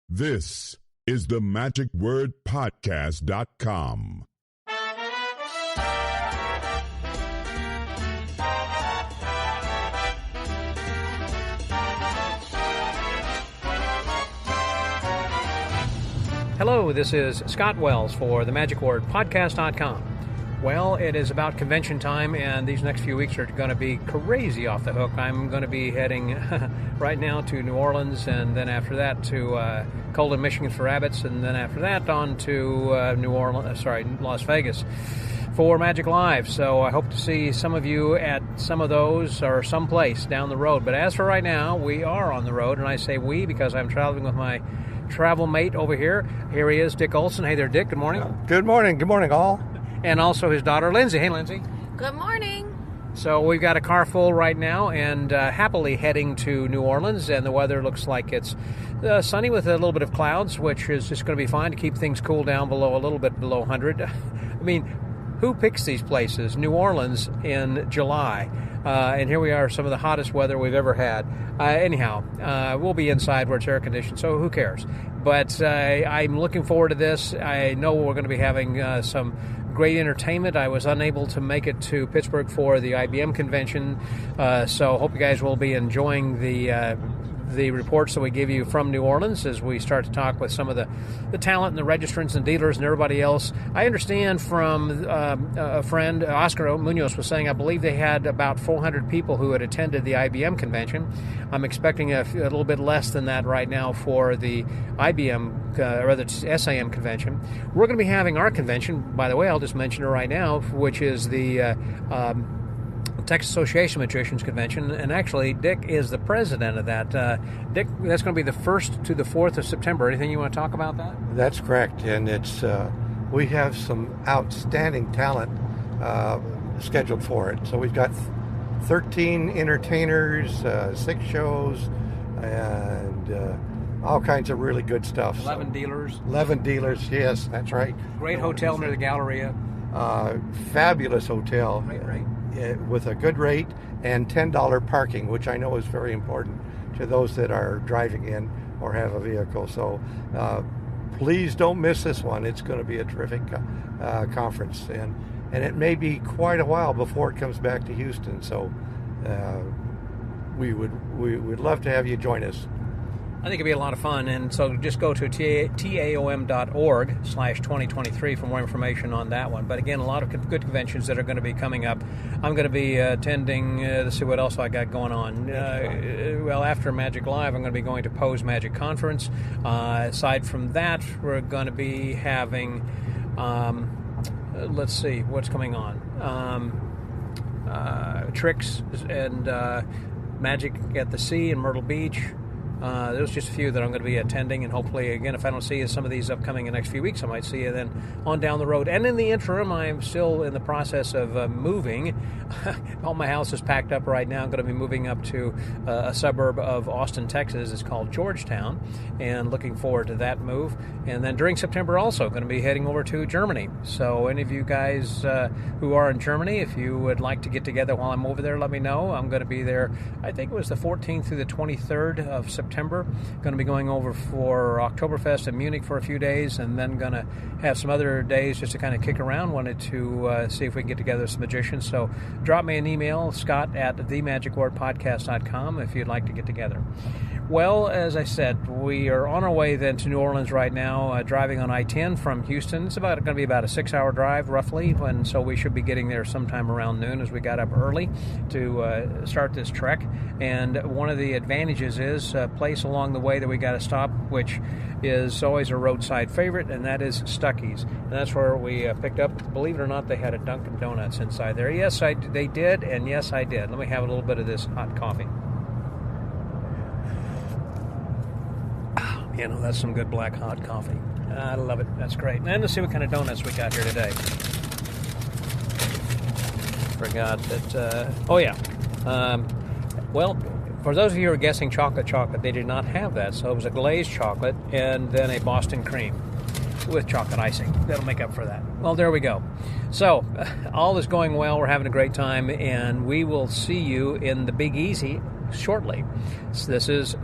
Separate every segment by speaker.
Speaker 1: This is the magicwordpodcast.com.
Speaker 2: Hello, this is Scott Wells for the magicwordpodcast.com. Well, it is about convention time, and these next few weeks are going to be crazy off the hook. I'm going to be heading right now to New Orleans, and then after that to Colden, Michigan for Rabbits, and then after that on to Las Vegas for Magic Live. So I hope to see some of you at some of those or someplace down the road. But as for right now, we are on the road, and I say we because I'm traveling with my travel mate over here. Here he is, Dick Olson. Hey there, Dick. Good morning.
Speaker 3: Good morning. Good morning, all.
Speaker 2: And also his daughter, Lindsay. Hey, Lindsay.
Speaker 4: Good morning.
Speaker 2: So we've got a car full right now and happily heading to New Orleans, and the weather looks like it's sunny with a little bit of clouds, which is just going to be fine to keep things cool down below a little bit below 100. I mean, who picks these places? New Orleans in July. And here we are, some of the hottest weather we've ever had. Anyhow, we'll be inside where it's air conditioned, so who cares? But I'm looking forward to this. I know we're going to be having some great entertainment. I was unable to make it to Pittsburgh for the IBM convention, so hope you guys will be enjoying the reports that we give you from New Orleans as we start to talk with some of the talent and the registrants and dealers and everybody else. I understand from a friend, Oscar Munoz was saying, I believe they had about 400 people who had attended the IBM convention. I'm expecting a little bit less than that right now for the IBM, S.A.M. convention. We're going to be having our convention, by the way, I'll just mention it right now, which is the Texas Association of Magicians Convention, and actually Dick is the president of that. Dick, that's going to be the 1st to the 4th of September. Anything you want to talk about that?
Speaker 3: That's correct, and it's we have some outstanding talent scheduled for it. So we've got 13 entertainers, 6 shows, and all kinds of really good stuff.
Speaker 2: 11 dealers.
Speaker 3: 11 dealers, yes, that's right.
Speaker 2: Great hotel near the Galleria.
Speaker 3: Fabulous hotel.
Speaker 2: Great rate.
Speaker 3: With a good rate and $10 parking, which I know is very important to those that are driving in or have a vehicle. So please don't miss this one. It's going to be a terrific conference, and it may be quite a while before it comes back to Houston. So we'd love to have you join us.
Speaker 2: I think it'd be a lot of fun, and so just go to taom.org/2023 for more information on that one. But again, a lot of good conventions that are going to be coming up. I'm going to be attending, let's see what else I got going on. Well, after Magic Live, I'm going to be going to Poe's Magic Conference. Aside from that, we're going to be having, let's see, what's coming on. Tricks and Magic at the Sea in Myrtle Beach. There's just a few that I'm going to be attending, and hopefully, again, if I don't see you some of these upcoming in the next few weeks, I might see you then on down the road. And in the interim, I'm still in the process of moving. All my house is packed up right now. I'm going to be moving up to a suburb of Austin, Texas. It's called Georgetown, and looking forward to that move. And then during September also, going to be heading over to Germany. So any of you guys who are in Germany, if you would like to get together while I'm over there, let me know. I'm going to be there, I think it was the 14th through the 23rd of September. Going to be going over for Oktoberfest in Munich for a few days, and then going to have some other days just to kind of kick around. Wanted to see if we can get together some magicians. So drop me an email, scott@themagicwordpodcast.com, if you'd like to get together. Well, as I said, we are on our way then to New Orleans right now, driving on I-10 from Houston. It's going to be about a 6-hour drive, roughly, and so we should be getting there sometime around noon as we got up early to start this trek. And one of the advantages is a place along the way that we got to stop, which is always a roadside favorite, and that is Stuckey's. And that's where we picked up, believe it or not, they had a Dunkin' Donuts inside there. Yes, they did, and yes, I did. Let me have a little bit of this hot coffee. You know, that's some good black hot coffee. I love it. That's great. And let's see what kind of donuts we got here today. Forgot that, well, for those of you who are guessing chocolate, they did not have that. So it was a glazed chocolate and then a Boston cream with chocolate icing. That'll make up for that. Well, there we go. So, all is going well. We're having a great time, and we will see you in the Big Easy shortly. So this is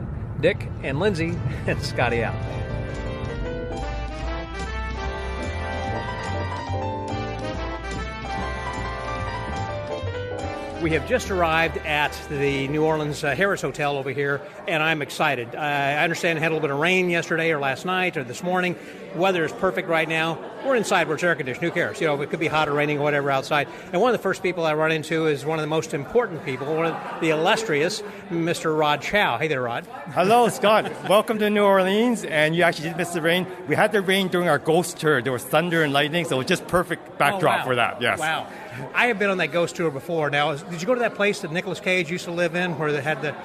Speaker 2: Dick and Lindsay and Scotty out. We have just arrived at the New Orleans Harris Hotel over here, and I'm excited. I understand it had a little bit of rain yesterday or last night or this morning. Weather is perfect right now. We're inside where it's air conditioned. Who cares? You know, it could be hot or raining or whatever outside. And one of the first people I run into is one of the most important people, one of the illustrious, Mr. Rod Chow. Hey there, Rod.
Speaker 4: Hello, Scott. Welcome to New Orleans. And you actually did miss the rain. We had the rain during our ghost tour. There was thunder and lightning, so it was just perfect backdrop for that. Yes.
Speaker 2: Wow. I have been on that ghost tour before. Now, did you go to that place that Nicolas Cage used to live in where they had the...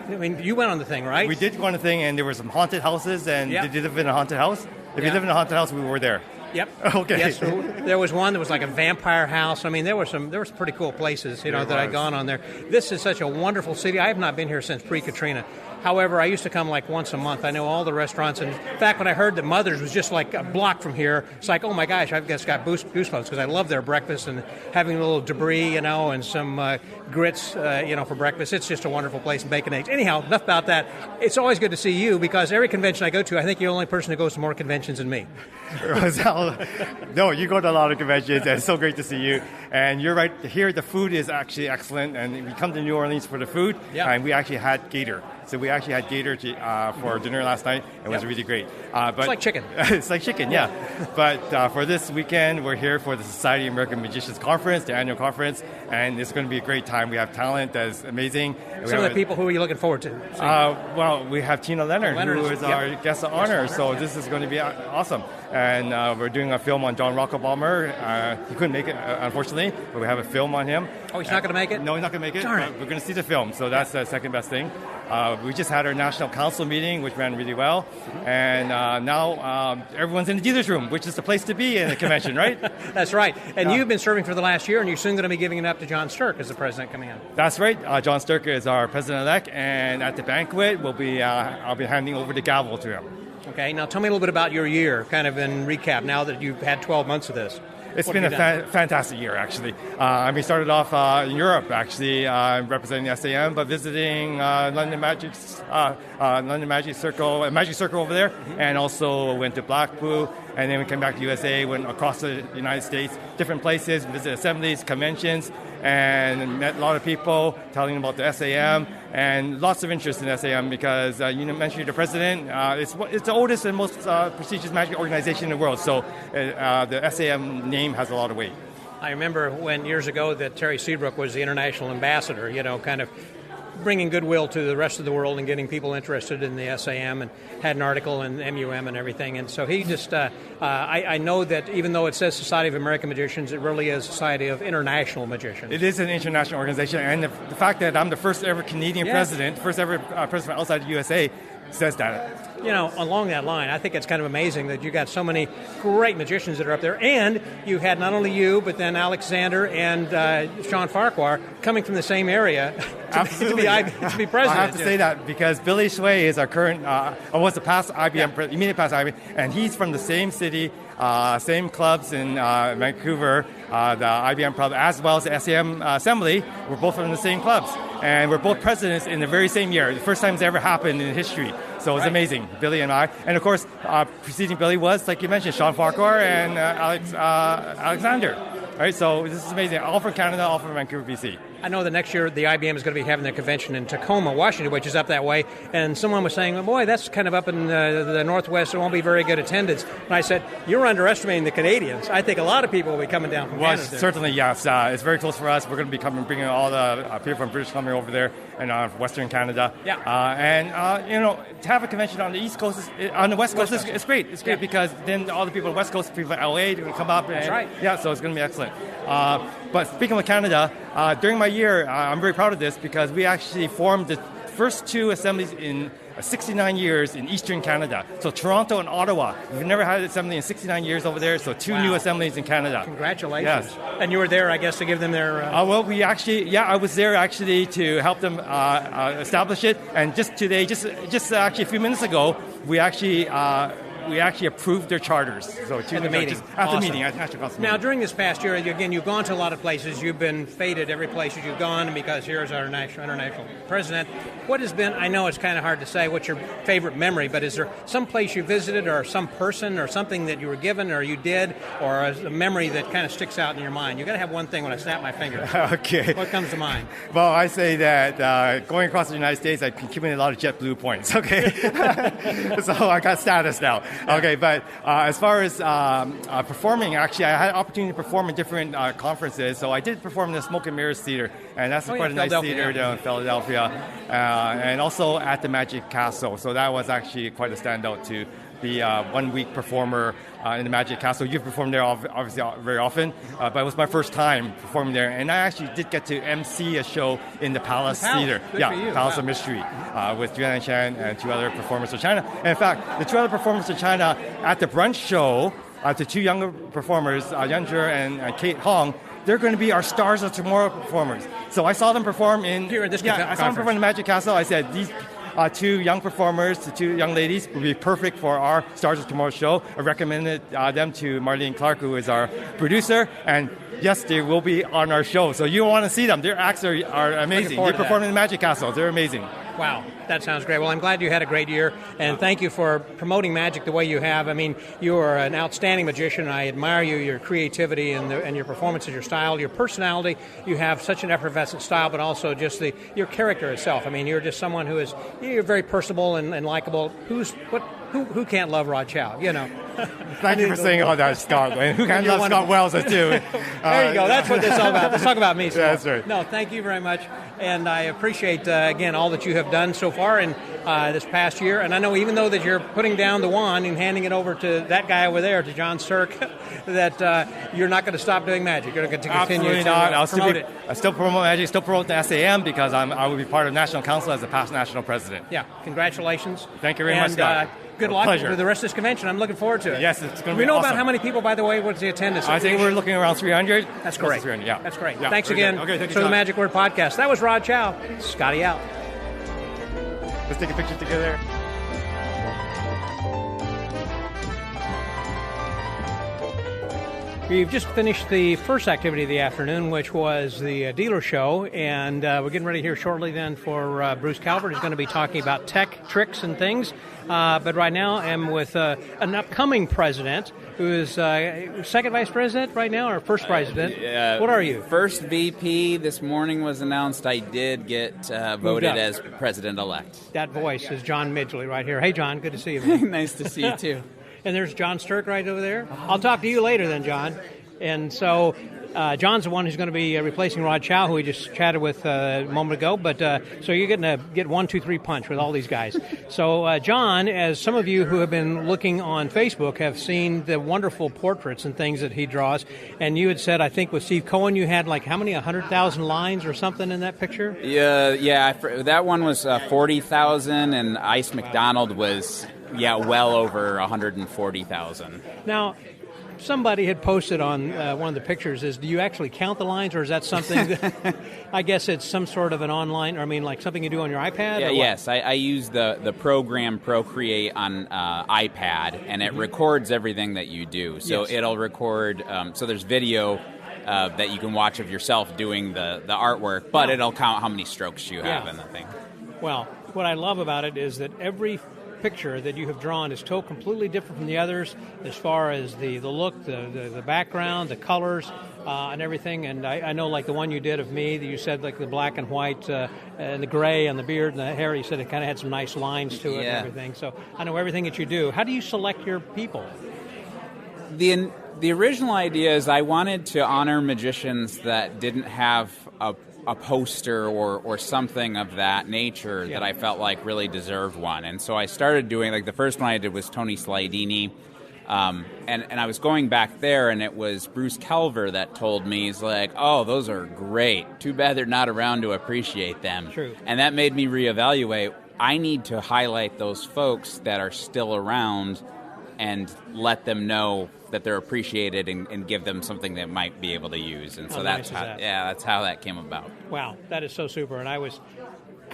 Speaker 2: I mean, you went on the thing, right?
Speaker 4: We did go on the thing, and there were some haunted houses, and did you live in a haunted house? If you live in a haunted house, we were there.
Speaker 2: Yep.
Speaker 4: Okay.
Speaker 2: Yes, so there was one that was like a vampire house. I mean, there were some pretty cool places, that I'd gone on there. This is such a wonderful city. I have not been here since pre-Katrina. However, I used to come like once a month. I know all the restaurants. And in fact, when I heard that Mother's was just like a block from here, it's like, oh my gosh, I've just got goosebumps because I love their breakfast and having a little debris, and some grits, for breakfast. It's just a wonderful place, and bacon eggs. Anyhow, enough about that. It's always good to see you because every convention I go to, I think you're the only person who goes to more conventions than me.
Speaker 4: No, you go to a lot of conventions, and it's so great to see you. And you're right, here the food is actually excellent, and we come to New Orleans for the food, and we actually had gator. So we actually had gator for dinner last night. It was really great.
Speaker 2: But it's like chicken.
Speaker 4: It's like chicken, yeah. But for this weekend, we're here for the Society of American Magicians Conference, the annual conference, and it's going to be a great time. We have talent that's amazing.
Speaker 2: Some of the people who are you looking forward to?
Speaker 4: Well, we have Tina Leonard, who is our guest of honor, so this is going to be awesome. And we're doing a film on John Rockefeller. He couldn't make it, unfortunately, but we have a film on him.
Speaker 2: Oh, he's not going to make it?
Speaker 4: No, he's not going to make it.
Speaker 2: Darn it.
Speaker 4: We're going to see the film, so that's the second best thing. We just had our National Council meeting, which ran really well. And now everyone's in the dealer's room, which is the place to be in a convention, right?
Speaker 2: That's right. And you've been serving for the last year, and you're soon going to be giving it up to John Stirk as the president coming in.
Speaker 4: That's right. John Stirk is our president-elect, and at the banquet, I'll be handing over the gavel to him.
Speaker 2: Okay. Now tell me a little bit about your year, kind of in recap, now that you've had 12 months of this.
Speaker 4: It's been a fantastic year, actually. We started off in Europe, actually, representing the S.A.M, but visiting London Magic Circle over there, and also went to Blackpool, and then we came back to USA, went across the United States, different places, visited assemblies, conventions, and met a lot of people telling them about the S.A.M, and lots of interest in S.A.M because you mentioned the president. It's the oldest and most prestigious magic organization in the world, so the S.A.M name has a lot of weight.
Speaker 2: I remember when years ago that Terry Seabrook was the international ambassador, kind of bringing goodwill to the rest of the world and getting people interested in the S.A.M, and had an article in MUM and everything. And so he just, I know that even though it says Society of American Magicians, it really is Society of International Magicians.
Speaker 4: It is an international organization, and the fact that I'm the first ever Canadian president, first ever president outside the USA, says that.
Speaker 2: Along that line, I think it's kind of amazing that you got so many great magicians that are up there, and you had not only you, but then Alexander and Sean Farquhar coming from the same area to be president.
Speaker 4: I have to say that because Billy Sway is our current, was the past IBM, immediate past IBM, and he's from the same city, same clubs in Vancouver, the IBM club, as well as the S.A.M assembly. We're both from the same clubs, and we're both presidents in the very same year. The first time it's ever happened in history. So it's amazing, Billy and I. And of course, preceding Billy was, like you mentioned, Sean Farquhar and Alexander. Right, so this is amazing. All from Canada, all from Vancouver, BC.
Speaker 2: I know that next year the IBM is going to be having their convention in Tacoma, Washington, which is up that way. And someone was saying, well, boy, that's kind of up in the Northwest. It won't be very good attendance. And I said, you're underestimating the Canadians. I think a lot and will be coming down from Canada.
Speaker 4: Certainly, yes. It's very close for us. We're going to be bringing all the people from British Columbia over there and Western Canada. Yeah. To have a convention on the East Coast, on the West Coast, it's great. It's great because then all the people on the West Coast, people from LA, they're going to come up.
Speaker 2: That's right.
Speaker 4: Yeah, so it's going to be excellent. But speaking of Canada, during my year, I'm very proud of this because we actually formed the first two assemblies in 69 years in Eastern Canada. So Toronto and Ottawa. We've never had an assembly in 69 years over there, so two new assemblies in Canada.
Speaker 2: Congratulations.
Speaker 4: Yes.
Speaker 2: And you were there, I guess, to give them their...
Speaker 4: I was there actually to help them establish it. And just today, just actually a few minutes ago, we actually we actually approved their charters. So
Speaker 2: at the meeting.
Speaker 4: At the
Speaker 2: Awesome.
Speaker 4: meeting, at National Council
Speaker 2: Now,
Speaker 4: meeting.
Speaker 2: during this past year, again, you've gone to a lot of places. You've been feted every place you've gone because here's our international president. What has been, I know it's kind of hard to say what's your favorite memory, but is there some place you visited or some person or something that you were given or you did or a memory that kind of sticks out in your mind? You've got to have one thing when I snap my finger.
Speaker 4: Okay.
Speaker 2: What comes to mind?
Speaker 4: Well, I say that going across the United States, I've accumulated a lot of JetBlue points, okay? So I got status now. Okay, but as far as performing, actually, I had an opportunity to perform in different conferences. So I did perform in the Smoke and Mirrors Theater, and that's quite a nice theater down in Philadelphia, and also at the Magic Castle. So that was actually quite a standout to be a one-week performer in the Magic Castle. You've performed there obviously very often, but it was my first time performing there, and I actually did get to MC a show in the Palace Theater.
Speaker 2: Good for you.
Speaker 4: Palace
Speaker 2: Wow.
Speaker 4: of Mystery with Julian Chan and two other performers from China. And in fact, the two other performers from China at the brunch show, the two younger performers, Yan Zhe and Kate Hong, they're going to be our Stars of Tomorrow performers. So I saw them perform in
Speaker 2: Here at this
Speaker 4: I saw them
Speaker 2: conference.
Speaker 4: perform in the Magic Castle. I said, these two young performers, the two young ladies, would be perfect for our Stars of Tomorrow show. I recommended them to Marlene Clark, who is our producer, and yes, they will be on our show. So you want to see them. Their acts are amazing. They perform in the Magic Castle. They're amazing.
Speaker 2: Wow, that sounds great. Well, I'm glad you had a great year, and thank you for promoting magic the way you have. I mean, you are an outstanding magician. I admire you, your creativity and your performances, your style, your personality. You have such an effervescent style, but also just your character itself. I mean, you're just someone you're very personable and likable. Who can't love Rod Chow, you know?
Speaker 4: Thank you for saying all that, Scott. Who can't love Scott Wells, too?
Speaker 2: There you go. That's what this is all about. Let's talk about me.
Speaker 4: Yeah, that's right.
Speaker 2: No, thank you very much. And I appreciate, again, all that you have done so far in this past year. And I know even though that you're putting down the wand and handing it over to that guy over there, to John Sirk, that you're not going to stop doing magic. You're going to continue
Speaker 4: Absolutely
Speaker 2: to
Speaker 4: not.
Speaker 2: promote it.
Speaker 4: I still promote magic, still promote the S.A.M. because I will be part of National Council as the past national president.
Speaker 2: Yeah, congratulations.
Speaker 4: Thank you very much, Scott.
Speaker 2: Good luck
Speaker 4: Pleasure.
Speaker 2: with the rest of this convention. I'm looking forward to it.
Speaker 4: Yes, it's going to be
Speaker 2: We know
Speaker 4: awesome.
Speaker 2: about how many people, by the way, what's the attendance?
Speaker 4: I think we're looking around 300.
Speaker 2: That's great.
Speaker 4: 300, yeah.
Speaker 2: That's great.
Speaker 4: Yeah,
Speaker 2: Thanks
Speaker 4: very
Speaker 2: again
Speaker 4: good. Okay, thank you,
Speaker 2: for the
Speaker 4: John.
Speaker 2: Magic Word Podcast. That was Rod Chow. Scotty out.
Speaker 4: Let's take a picture together.
Speaker 2: We've just finished the first activity of the afternoon, which was the dealer show, and we're getting ready here shortly then for Bruce Calvert, who's going to be talking about tech tricks and things. But right now I'm with an upcoming president who is second vice president right now, or first president. What are you?
Speaker 5: First VP. This morning was announced. I did get voted as president-elect.
Speaker 2: That voice is John Midgley right here. Hey, John, good to see you, man.
Speaker 5: Nice to see you, too.
Speaker 2: And there's John Sturck right over there. I'll talk to you later then, John. And so John's the one who's going to be replacing Rod Chow, who we just chatted with a moment ago. But so you're getting to get 1, 2, 3 punch with all these guys. So John, as some of you who have been looking on Facebook have seen the wonderful portraits and things that he draws. And you had said, I think with Steve Cohen, you had like how many, 100,000 lines or something in that picture?
Speaker 5: Yeah. That one was 40,000, and Ice McDonald was well over 140,000.
Speaker 2: Now, somebody had posted on one of the pictures do you actually count the lines, or is that something that, I guess it's some sort of an online, or I mean like something you do on your iPad?
Speaker 5: Yeah,
Speaker 2: or what?
Speaker 5: yes. I use the program Procreate on iPad, and it records everything that you do. So
Speaker 2: Yes.
Speaker 5: it'll record, so there's video that you can watch of yourself doing the artwork, but it'll count how many strokes you have in the thing.
Speaker 2: Well, what I love about it is that every picture that you have drawn is so completely different from the others as far as the look, the background, the colors, and everything. And I know like the one you did of me that you said like the black and white and the gray and the beard and the hair, you said it kind of had some nice lines to it and everything. So I know everything that you do. How do you select your people?
Speaker 5: The original idea is I wanted to honor magicians that didn't have a poster or something of that nature that I felt like really deserved one. And so I started doing, like the first one I did was Tony Slidini. And I was going back there, and it was Bruce Kelver that told me, he's like, oh, those are great. Too bad they're not around to appreciate them.
Speaker 2: True.
Speaker 5: And that made me reevaluate. I need to highlight those folks that are still around and let them know that they're appreciated and give them something that might be able to use. And so
Speaker 2: How
Speaker 5: that's
Speaker 2: nice is
Speaker 5: how
Speaker 2: that?
Speaker 5: that's how that came about.
Speaker 2: Wow, that is so super. And I was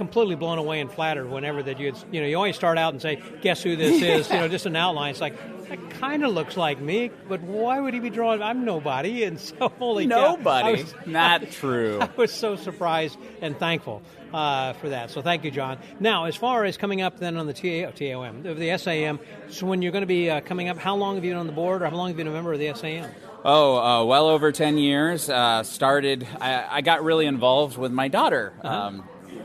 Speaker 2: completely blown away and flattered whenever that you always start out and say, guess who this is, just an outline. It's like, that kind of looks like me, but why would he be drawing? I'm nobody. And so, holy cow.
Speaker 5: Nobody? Not true.
Speaker 2: I was so surprised and thankful for that. So thank you, John. Now, as far as coming up then on the TAOM, the S.A.M., so when you're going to be coming up, how long have you been on the board, or how long have you been a member of the S.A.M.?
Speaker 5: Well over 10 years. I got really involved with my daughter.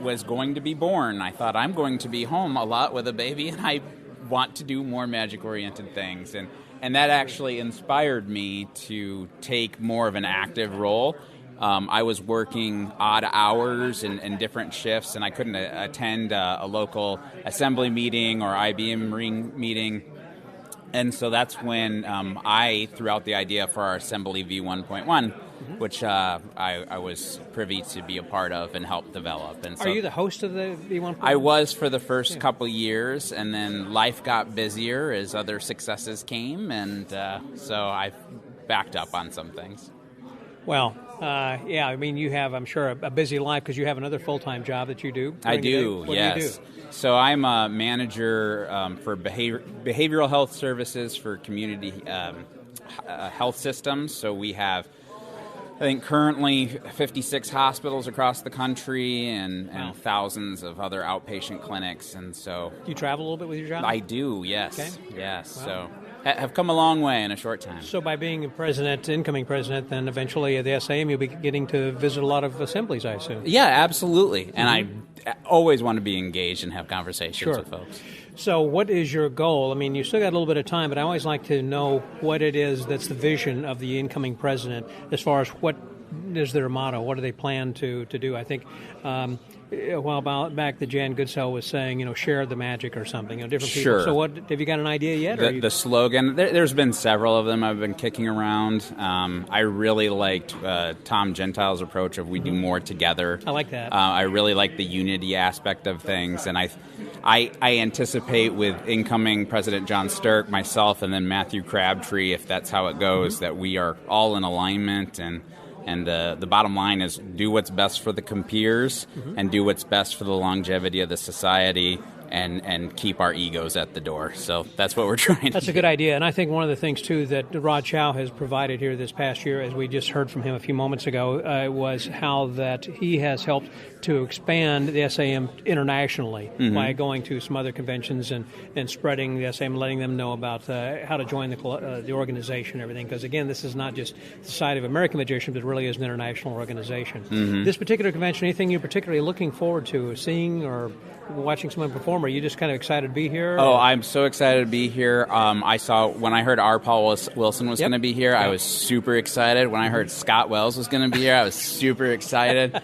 Speaker 5: Was going to be born. I thought, I'm going to be home a lot with a baby, and I want to do more magic-oriented things. And that actually inspired me to take more of an active role. I was working odd hours and different shifts, and I couldn't attend a local assembly meeting or IBM ring meeting. And so that's when I threw out the idea for our Assembly V1.1, which I was privy to be a part of and help develop. And so
Speaker 2: are you the host of the V1.1?
Speaker 5: I was for the first couple years, and then life got busier as other successes came, and so I backed up on some things.
Speaker 2: Well, I mean, you have, I'm sure, a busy life because you have another full-time job that you do.
Speaker 5: I do,
Speaker 2: What
Speaker 5: yes.
Speaker 2: do you do?
Speaker 5: So I'm a manager for behavioral health services for community health systems. So we have, I think, currently 56 hospitals across the country and thousands of other outpatient clinics. And so,
Speaker 2: do you travel a little bit with your job?
Speaker 5: I do, yes.
Speaker 2: Okay.
Speaker 5: Yes.
Speaker 2: Wow.
Speaker 5: So have come a long way in a short time.
Speaker 2: So by being incoming president, then eventually at the S.A.M. you'll be getting to visit a lot of assemblies, I assume.
Speaker 5: Yeah, absolutely. And I always want to be engaged and have conversations with folks.
Speaker 2: So what is your goal? I mean, you still got a little bit of time, but I always like to know what it is that's the vision of the incoming president as far as what is their motto? What do they plan to do? I think a while back that Jan Goodsell was saying, share the magic or something. Different people.
Speaker 5: Sure.
Speaker 2: So what, have you got an idea yet?
Speaker 5: The slogan, there's been several of them I've been kicking around. I really liked Tom Gentile's approach of we do more together.
Speaker 2: I like that.
Speaker 5: I really like the unity aspect of things, and I anticipate with incoming President John Stirk, myself, and then Matthew Crabtree, if that's how it goes, that we are all in alignment, and the bottom line is do what's best for the compeers and do what's best for the longevity of the society and keep our egos at the door. So that's what we're trying to do.
Speaker 2: That's a good idea. And I think one of the things, too, that Rod Chow has provided here this past year, as we just heard from him a few moments ago, was how that he has helped to expand the S.A.M. internationally by going to some other conventions and spreading the S.A.M., letting them know about how to join the organization and everything. Because, again, this is not just the side of American Magicians, but it really is an international organization. This particular convention, anything you're particularly looking forward to seeing or watching someone perform? Are you just kind of excited to be here?
Speaker 5: Oh, I'm so excited to be here. I saw when I heard R. Paul Wilson was going to be here, I was super excited. When I heard Scott Wells was going to be here, I was super excited.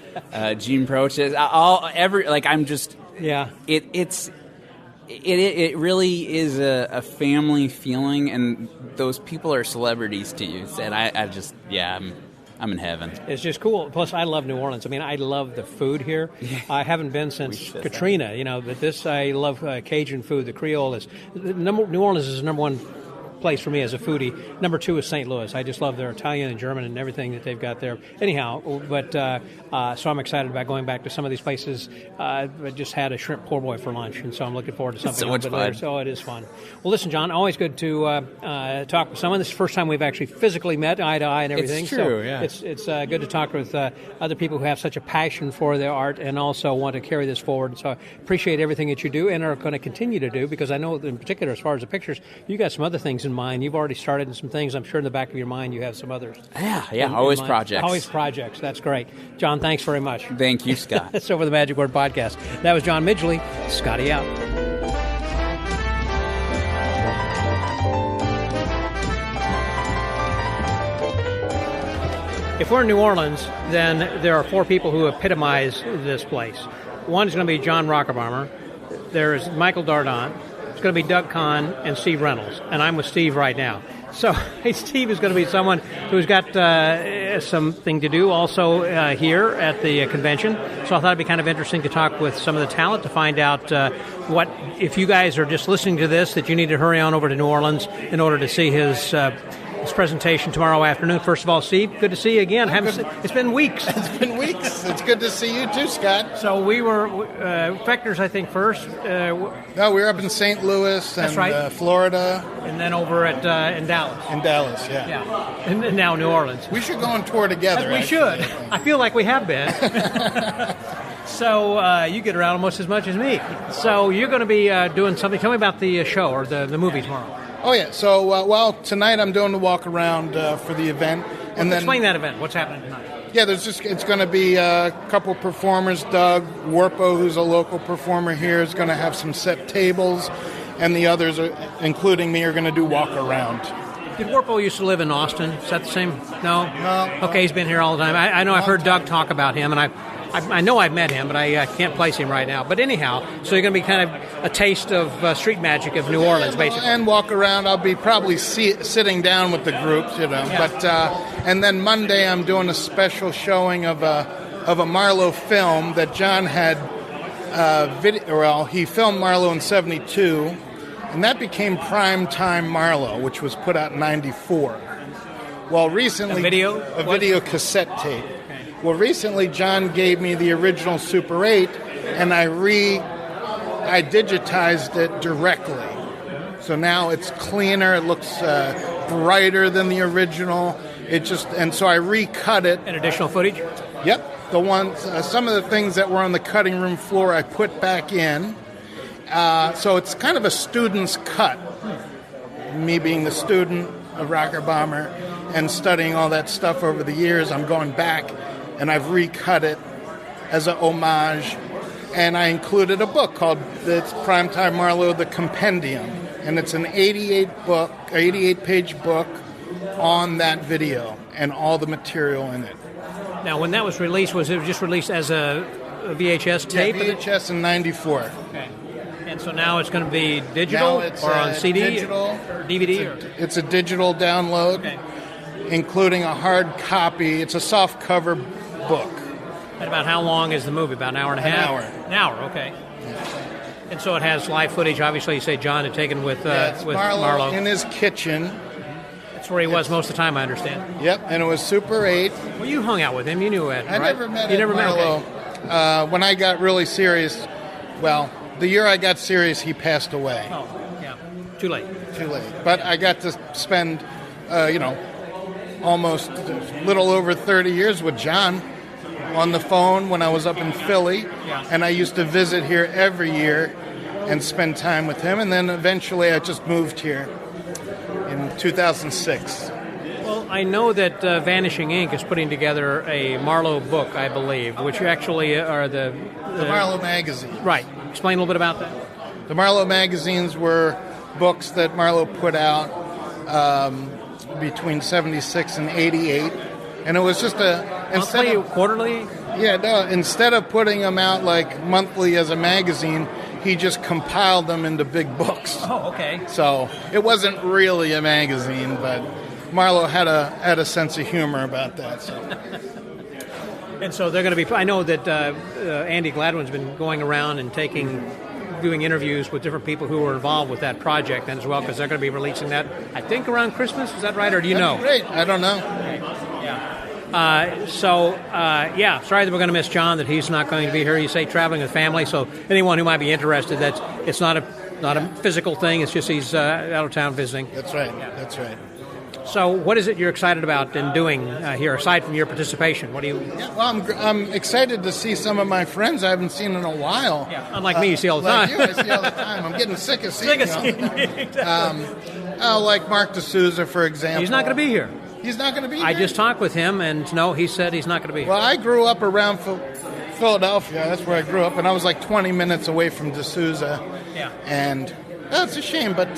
Speaker 5: Gene Proches, It really is a family feeling, and those people are celebrities to you. And I'm in heaven.
Speaker 2: It's just cool. Plus, I love New Orleans. I mean, I love the food here. I haven't been since Katrina, but I love Cajun food. The Creole New Orleans is the number one place for me as a foodie. Number two is St. Louis. I just love their Italian and German and everything that they've got there. Anyhow, but so I'm excited about going back to some of these places. I just had a shrimp poor boy for lunch, and so I'm looking forward to something.
Speaker 5: So much fun.
Speaker 2: So it is fun. Well, listen, John, always good to talk with someone. This is the first time we've actually physically met eye to eye and everything.
Speaker 5: It's true,
Speaker 2: so
Speaker 5: yeah.
Speaker 2: It's good to talk with other people who have such a passion for their art and also want to carry this forward. So I appreciate everything that you do and are going to continue to do, because I know in particular, as far as the pictures, you got some other things in mind. You've already started in some things. I'm sure in the back of your mind you have some others.
Speaker 5: Yeah, always projects.
Speaker 2: Always projects. That's great. John, thanks very much.
Speaker 5: Thank you, Scott.
Speaker 2: That's Over the Magic Word Podcast. That was John Midgley. Scotty out. If we're in New Orleans, then there are four people who epitomize this place. One is going to be John Rockerbomber. There's Michael Dardant. It's going to be Doug Kahn and Steve Reynolds. And I'm with Steve right now. So Steve is going to be someone who's got something to do also here at the convention. So I thought it'd be kind of interesting to talk with some of the talent to find out what, if you guys are just listening to this, that you need to hurry on over to New Orleans in order to see his this presentation tomorrow afternoon. First of all, Steve, good to see you again. It's been weeks.
Speaker 6: It's been weeks. It's good to see you too, Scott.
Speaker 2: So we were Fechter's, I think, first.
Speaker 6: No, we were up in St. Louis and
Speaker 2: right.
Speaker 6: Florida.
Speaker 2: And then over at in Dallas.
Speaker 6: In Dallas, yeah.
Speaker 2: Yeah. And now New Orleans.
Speaker 6: We should go on tour together.
Speaker 2: We should. I feel like we have been. So you get around almost as much as me. So you're going to be doing something. Tell me about the show or the movie tomorrow.
Speaker 6: Oh, yeah. So, tonight I'm doing the walk around for the event. And then
Speaker 2: explain that event. What's happening tonight?
Speaker 6: Yeah, it's going to be a couple performers. Doug Warpo, who's a local performer here, is going to have some set tables. And the others, including me, are going to do walk around.
Speaker 2: Did Warpo used to live in Austin? Is that the same? No?
Speaker 6: No.
Speaker 2: Okay, he's been here all the time. I know I've heard Doug talk about him, and I know I've met him, but I can't place him right now. But anyhow, so you're going to be kind of a taste of street magic of New Orleans, basically.
Speaker 6: And walk around. I'll be probably sitting down with the groups, Yeah. But and then Monday I'm doing a special showing of a Marlowe film that John had he filmed Marlowe in '72, and that became Primetime Marlowe, which was put out in '94. Well, recently a video cassette tape. Well, recently John gave me the original Super 8, and I digitized it directly. So now it's cleaner. It looks brighter than the original. So I recut it.
Speaker 2: And additional footage?
Speaker 6: Yep. The ones, some of the things that were on the cutting room floor, I put back in. So it's kind of a student's cut. Me being the student of Rocker Bomber and studying all that stuff over the years, I'm going back. And I've recut it as an homage. And I included a book called Primetime Marlowe, The Compendium. And it's an 88-page book on that video and all the material in it.
Speaker 2: Now, when that was released, was it just released as a VHS tape?
Speaker 6: Yeah, VHS in '94.
Speaker 2: Okay. And so now it's going to be digital or on CD
Speaker 6: digital,
Speaker 2: or DVD?
Speaker 6: It's a digital download, including a hard copy. It's a soft cover book.
Speaker 2: And about how long is the movie? About an hour and a half?
Speaker 6: An hour,
Speaker 2: okay. And so it has live footage. Obviously, you say John had taken with Marlowe.
Speaker 6: In his kitchen.
Speaker 2: That's where he was most of the time, I understand.
Speaker 6: Yep, and it was Super 8.
Speaker 2: Well, you hung out with him. You knew Ed,
Speaker 6: I
Speaker 2: right?
Speaker 6: never met Marlowe.
Speaker 2: Okay.
Speaker 6: When I got really serious, the year I got serious, he passed away.
Speaker 2: Oh, yeah. Too late.
Speaker 6: But I got to spend, almost a little over 30 years with John on the phone when I was up in Philly.
Speaker 2: Yeah.
Speaker 6: And I used to visit here every year and spend time with him. And then eventually I just moved here in 2006.
Speaker 2: Well, I know that Vanishing Inc. is putting together a Marlowe book, I believe, which actually are the
Speaker 6: Marlowe magazine.
Speaker 2: Right. Explain a little bit about that.
Speaker 6: The Marlowe magazines were books that Marlowe put out between 76 and 88. And it was just
Speaker 2: quarterly?
Speaker 6: Yeah, no, instead of putting them out like monthly as a magazine, he just compiled them into big books.
Speaker 2: Oh, okay.
Speaker 6: So it wasn't really a magazine, but Marlowe had a sense of humor about that. So.
Speaker 2: And so they're going to be. I know that Andy Gladwin's been going around and doing interviews with different people who were involved with that project, and as well, because they're going to be releasing that, I think, around Christmas. Is that right, or do you know?
Speaker 6: Great. I don't know.
Speaker 2: Yeah. Sorry that we're going to miss John, that he's not going to be here. You say traveling with family, so anyone who might be interested, it's not a physical thing. It's just he's out of town visiting.
Speaker 6: That's right. Yeah. That's right.
Speaker 2: So, what is it you're excited about in doing here, aside from your participation? What do you?
Speaker 6: Yeah, well, I'm excited to see some of my friends I haven't seen in a while.
Speaker 2: Yeah, unlike me, you see all the time.
Speaker 6: Like you, I see all the time. I'm getting sick of seeing
Speaker 2: them.
Speaker 6: Like Mark D'Souza, for example.
Speaker 2: He's not going to be here.
Speaker 6: He's not going to be here?
Speaker 2: I just talked with him, and no, he said he's not going to be here.
Speaker 6: Well, I grew up around Philadelphia. That's where I grew up, and I was like 20 minutes away from D'Souza.
Speaker 2: Yeah.
Speaker 6: And it's a shame, but...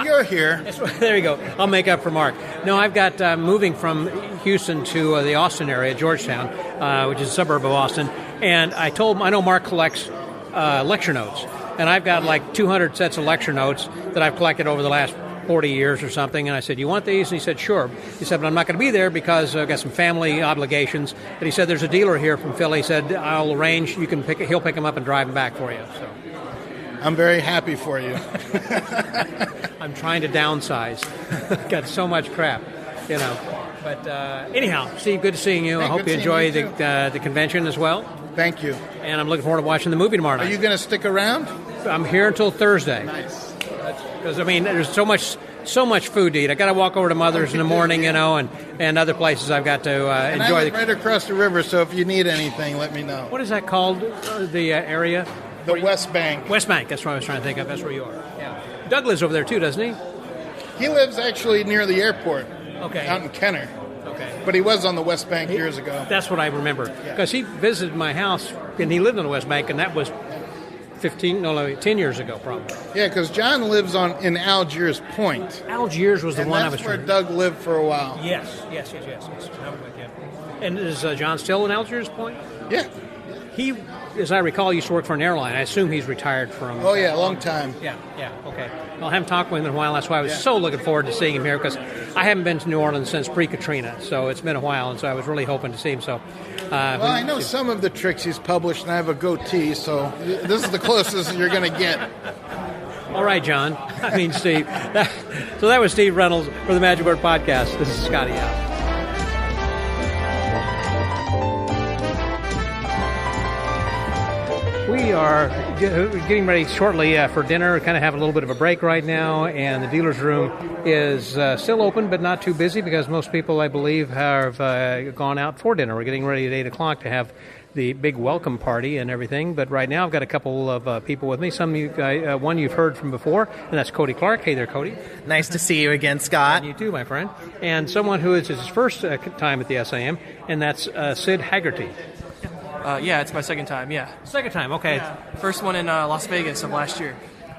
Speaker 6: you're here.
Speaker 2: There you go. I'll make up for Mark. No, I've got moving from Houston to the Austin area, Georgetown, which is a suburb of Austin. And I told him, I know Mark collects lecture notes. And I've got like 200 sets of lecture notes that I've collected over the last 40 years or something. And I said, you want these? And he said, sure. He said, but I'm not going to be there because I've got some family obligations. And he said, there's a dealer here from Philly. He said, I'll arrange. He'll pick them up and drive them back for you. So.
Speaker 6: I'm very happy for you.
Speaker 2: I'm trying to downsize. Got so much crap, you know. But anyhow, Steve, good seeing you.
Speaker 6: Hey,
Speaker 2: I hope
Speaker 6: good
Speaker 2: you enjoy
Speaker 6: seeing you
Speaker 2: the convention as well.
Speaker 6: Thank you.
Speaker 2: And I'm looking forward to watching the movie tomorrow night.
Speaker 6: Are you going to stick around?
Speaker 2: I'm here until Thursday.
Speaker 6: Nice.
Speaker 2: Because, I mean, there's so much food to eat. I got to walk over to Mother's in the morning, you know, and other places I've got to
Speaker 6: And
Speaker 2: enjoy.
Speaker 6: I live right across the river, so if you need anything, let me know.
Speaker 2: What is that called, the area?
Speaker 6: The West Bank.
Speaker 2: West Bank, that's what I was trying to think of. That's where you are. Yeah. Doug lives over there too, doesn't he?
Speaker 6: He lives actually near the airport.
Speaker 2: Okay.
Speaker 6: Out in Kenner.
Speaker 2: Okay.
Speaker 6: But he was on the West Bank years ago.
Speaker 2: That's what I remember. Because he visited my house, and he lived on the West Bank, and that was 10 years ago, probably.
Speaker 6: Yeah, because John lives in Algiers Point.
Speaker 2: Algiers was the one I was
Speaker 6: that's where
Speaker 2: trying.
Speaker 6: Doug lived for a while.
Speaker 2: Yes. I'm with you. And is John still in Algiers Point?
Speaker 6: Yeah.
Speaker 2: He, as I recall, used to work for an airline. I assume he's retired from...
Speaker 6: Oh, yeah, long time.
Speaker 2: Yeah, okay. Well, I haven't talked with him in a while. That's why I was so looking forward to seeing him here, because I haven't been to New Orleans since pre-Katrina, so it's been a while, and so I was really hoping to see him. So,
Speaker 6: well, I know some of the tricks he's published, and I have a goatee, so this is the closest you're going to get.
Speaker 2: All right, John. I mean, Steve. So that was Steve Reynolds for the Magic Word Podcast. This is Scotty out. We are getting ready shortly for dinner. Kind of have a little bit of a break right now, and the dealer's room is still open, but not too busy because most people, I believe, have gone out for dinner. We're getting ready at 8 o'clock to have the big welcome party and everything. But right now, I've got a couple of people with me. One you've heard from before, and that's Cody Clark. Hey there, Cody.
Speaker 7: Nice to see you again, Scott.
Speaker 2: And you too, my friend. And someone who is his first time at the S.A.M, and that's Sid Haggerty.
Speaker 8: Yeah, it's my second time, yeah.
Speaker 2: Second time, okay.
Speaker 8: Yeah. First one in Las Vegas of last year.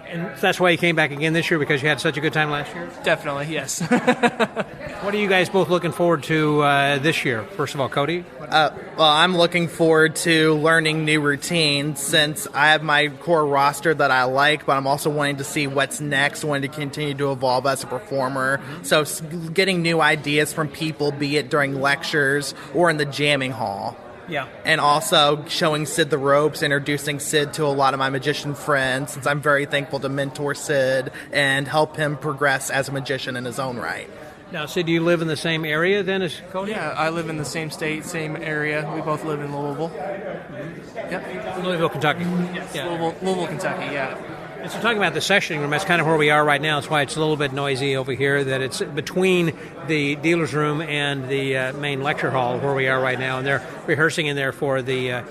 Speaker 2: And that's why you came back again this year, because you had such a good time last year?
Speaker 8: Definitely, yes.
Speaker 2: What are you guys both looking forward to this year? First of all, Cody?
Speaker 7: Well, I'm looking forward to learning new routines since I have my core roster that I like, but I'm also wanting to see what's next, wanting to continue to evolve as a performer. Mm-hmm. So getting new ideas from people, be it during lectures or in the jamming hall.
Speaker 2: Yeah.
Speaker 7: And also showing Sid the ropes, introducing Sid to a lot of my magician friends, since I'm very thankful to mentor Sid and help him progress as a magician in his own right.
Speaker 2: Now, Sid, do you live in the same area then as Cody?
Speaker 8: Yeah, I live in the same state, same area. We both live in Louisville. Mm-hmm. Yep.
Speaker 2: Louisville, Kentucky.
Speaker 8: Yes, yeah. Louisville, Kentucky, yeah.
Speaker 2: And so talking about the sessioning room, that's kind of where we are right now. That's why it's a little bit noisy over here, that it's between the dealer's room and the main lecture hall where we are right now, and they're rehearsing in there for the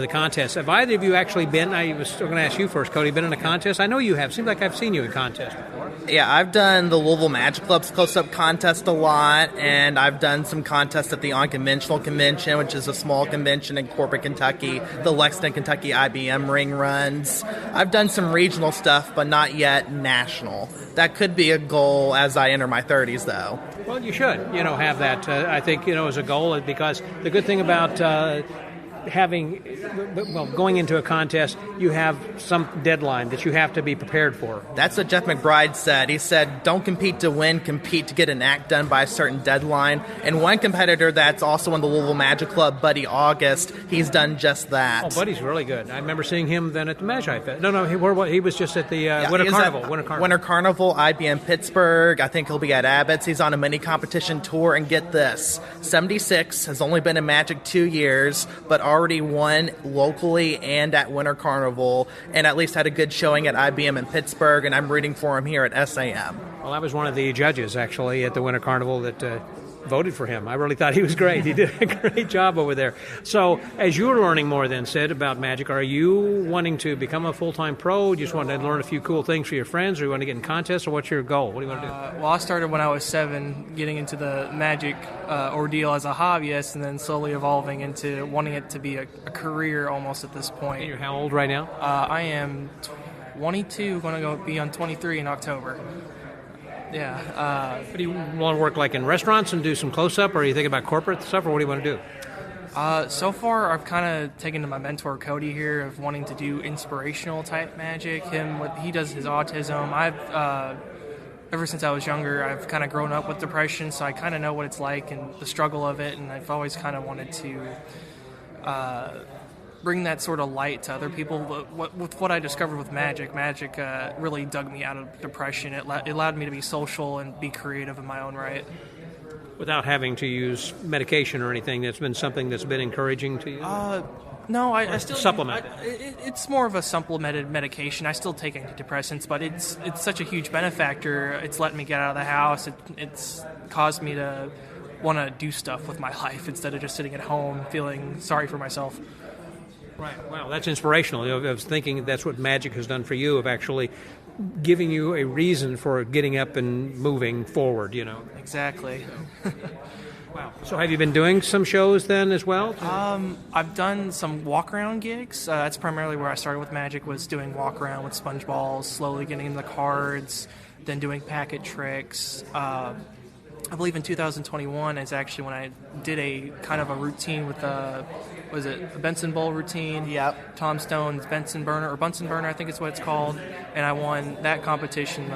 Speaker 2: contest. Have either of you actually been, I was still going to ask you first, Cody, been in a contest? I know you have. Seems like I've seen you in contests before.
Speaker 7: Yeah, I've done the Louisville Magic Club's close-up contest a lot, and I've done some contests at the Unconventional Convention, which is a small convention in Corbin, Kentucky, the Lexington, Kentucky IBM ring runs. I've done some regional stuff, but not yet national. That could be a goal as I enter my 30s, though.
Speaker 2: Well, you should, have that, I think, as a goal, because the good thing about going into a contest, you have some deadline that you have to be prepared for.
Speaker 7: That's what Jeff McBride said. He said, don't compete to win, compete to get an act done by a certain deadline. And one competitor that's also in the Louisville Magic Club, Buddy August, he's done just that.
Speaker 2: Oh, Buddy's really good. I remember seeing him then at the Magi Fest. No, he was just at the Winter Carnival.
Speaker 7: Winter Carnival, IBM Pittsburgh. I think he'll be at Abbott's. He's on a mini competition tour, and get this, 76, has only been in Magic 2 years, but already won locally and at Winter Carnival, and at least had a good showing at IBM in Pittsburgh, and I'm rooting for him here at S.A.M.
Speaker 2: Well, I was one of the judges, actually, at the Winter Carnival that voted for him. I really thought he was great. He did a great job over there. So, as you were learning more then, Sid, about magic, are you wanting to become a full-time pro? Do you just want to learn a few cool things for your friends, or you want to get in contests, or what's your goal? What do you want to do?
Speaker 8: Well, I started when I was 7, getting into the magic ordeal as a hobbyist, and then slowly evolving into wanting it to be a career almost at this point.
Speaker 2: And you're how old right now?
Speaker 8: I am 22, going to be on 23 in October. Yeah.
Speaker 2: But do you want to work like in restaurants and do some close-up, or are you thinking about corporate stuff, or what do you want to do?
Speaker 8: So far, I've kind of taken to my mentor Cody here of wanting to do inspirational type magic. He does his autism. I've ever since I was younger, I've kind of grown up with depression, so I kind of know what it's like and the struggle of it, and I've always kind of wanted to bring that sort of light to other people. With what I discovered with magic really dug me out of depression. It allowed me to be social and be creative in my own right.
Speaker 2: Without having to use medication or anything, that's been something that's been encouraging to you?
Speaker 8: No, I still
Speaker 2: supplement.
Speaker 8: It's more of a supplemented medication. I still take antidepressants, but it's such a huge benefactor. It's letting me get out of the house. It's caused me to want to do stuff with my life instead of just sitting at home feeling sorry for myself.
Speaker 2: Right. Wow, that's inspirational. I was thinking that's what magic has done for you, of actually giving you a reason for getting up and moving forward,
Speaker 8: Exactly.
Speaker 2: Wow. So have you been doing some shows then as well?
Speaker 8: I've done some walk-around gigs. That's primarily where I started with magic, was doing walk-around with sponge balls, slowly getting into the cards, then doing packet tricks. I believe in 2021 is actually when I did a kind of a routine with a Benson Bowl routine?
Speaker 7: Yep.
Speaker 8: Tom Stone's Bunsen Burner, I think is what it's called. And I won that competition,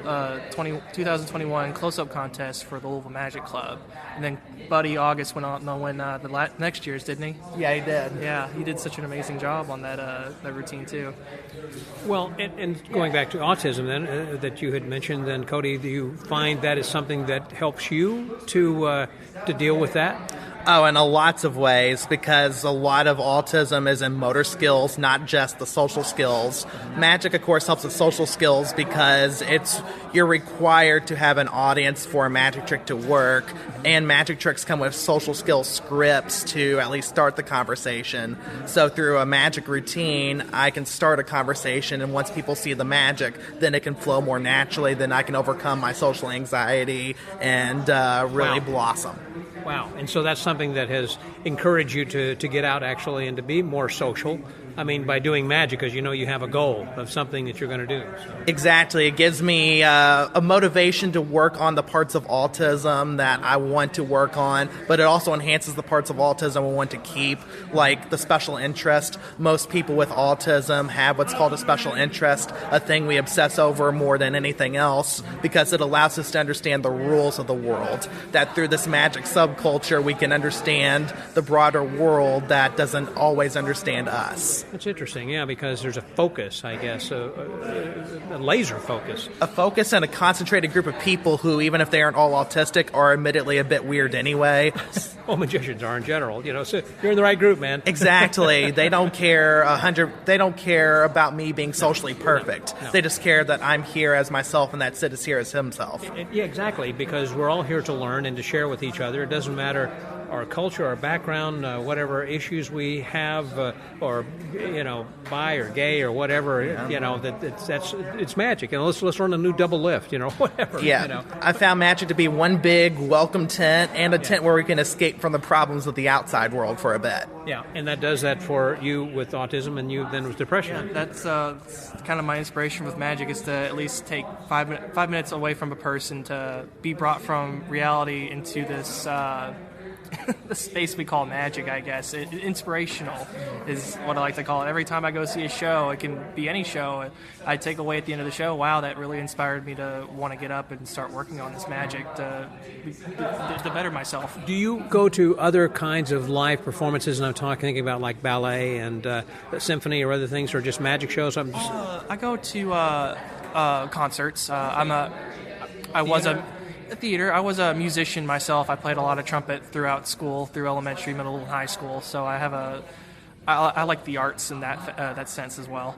Speaker 8: 2021 close-up contest for the Louisville Magic Club. And then Buddy August went on to win the next year's, didn't he?
Speaker 7: Yeah, he did.
Speaker 8: Yeah, he did such an amazing job on that routine too.
Speaker 2: Well, and going back to autism then, that you had mentioned, then Cody, do you find that is something that helps you to deal with that?
Speaker 7: Oh, in lots of ways, because a lot of autism is in motor skills, not just the social skills. Magic, of course, helps with social skills because you're required to have an audience for a magic trick to work, and magic tricks come with social skills scripts to at least start the conversation. So through a magic routine, I can start a conversation, and once people see the magic, then it can flow more naturally, then I can overcome my social anxiety and really blossom.
Speaker 2: Wow. And so that's something that has encouraged you to get out actually and to be more social. I mean, by doing magic, because you have a goal of something that you're going to do. So.
Speaker 7: Exactly. It gives me a motivation to work on the parts of autism that I want to work on, but it also enhances the parts of autism I want to keep, like the special interest. Most people with autism have what's called a special interest, a thing we obsess over more than anything else, because it allows us to understand the rules of the world, that through this magic subculture we can understand the broader world that doesn't always understand us.
Speaker 2: It's interesting, yeah, because there's a focus, I guess, a laser focus.
Speaker 7: A focus and a concentrated group of people who, even if they aren't all autistic, are admittedly a bit weird anyway.
Speaker 2: Well, magicians are in general, so you're in the right group, man.
Speaker 7: Exactly. They don't care They don't care about me being socially perfect.
Speaker 2: No.
Speaker 7: They just care that I'm here as myself and that Sid is here as himself.
Speaker 2: Yeah, exactly, because we're all here to learn and to share with each other. It doesn't matter our culture, our background, whatever issues we have, or bi or gay or whatever, it's magic. Let's learn a new double lift, whatever.
Speaker 7: Yeah, I found magic to be one big welcome tent and a tent where we can escape from the problems of the outside world for a bit.
Speaker 2: Yeah, and that does that for you with autism and you then with depression.
Speaker 8: Yeah, that's kind of my inspiration with magic, is to at least take 5 minutes away from a person to be brought from reality into this the space we call magic, I guess. Inspirational is what I like to call it. Every time I go see a show, it can be any show, I take away at the end of the show, wow, that really inspired me to want to get up and start working on this magic to better myself.
Speaker 2: Do you go to other kinds of live performances, and I'm thinking about like ballet and symphony or other things, or just magic shows?
Speaker 8: I go to concerts. I was a musician myself. I played a lot of trumpet throughout school, through elementary, middle, and high school. So I like the arts in that sense as well.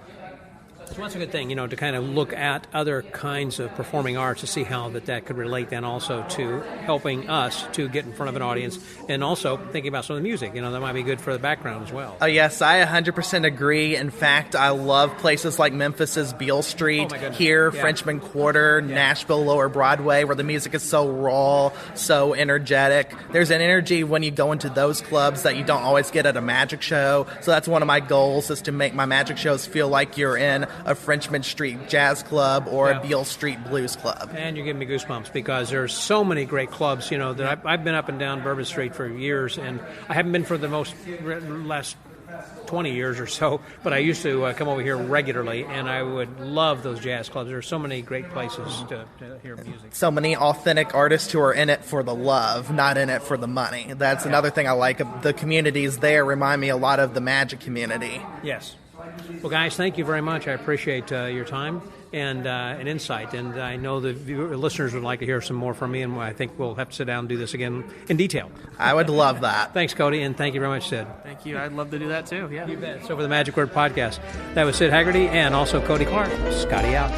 Speaker 2: So that's a good thing, to kind of look at other kinds of performing arts to see how that could relate then also to helping us to get in front of an audience, and also thinking about some of the music, that might be good for the background as well.
Speaker 7: Oh, yes, I 100% agree. In fact, I love places like Memphis's Beale Street, Frenchman Quarter, Nashville Lower Broadway, where the music is so raw, so energetic. There's an energy when you go into those clubs that you don't always get at a magic show. So that's one of my goals, is to make my magic shows feel like you're in a Frenchman Street Jazz Club or a Beale Street Blues Club.
Speaker 2: And you're giving me goosebumps, because there's so many great clubs, that I've been up and down Bourbon Street for years, and I haven't been for the last 20 years or so, but I used to come over here regularly, and I would love those jazz clubs. There are so many great places to hear music.
Speaker 7: So many authentic artists who are in it for the love, not in it for the money. That's another thing I like. The communities there remind me a lot of the magic community.
Speaker 2: Yes. Well, guys, thank you very much. I appreciate your time and insight. And I know the listeners would like to hear some more from me, and I think we'll have to sit down and do this again in detail.
Speaker 7: I would love that.
Speaker 2: Thanks, Cody, and thank you very much, Sid.
Speaker 8: Thank you. I'd love to do that too. Yeah.
Speaker 2: You bet. So for the Magic Word Podcast, that was Sid Haggerty and also Cody Clark. Scotty out.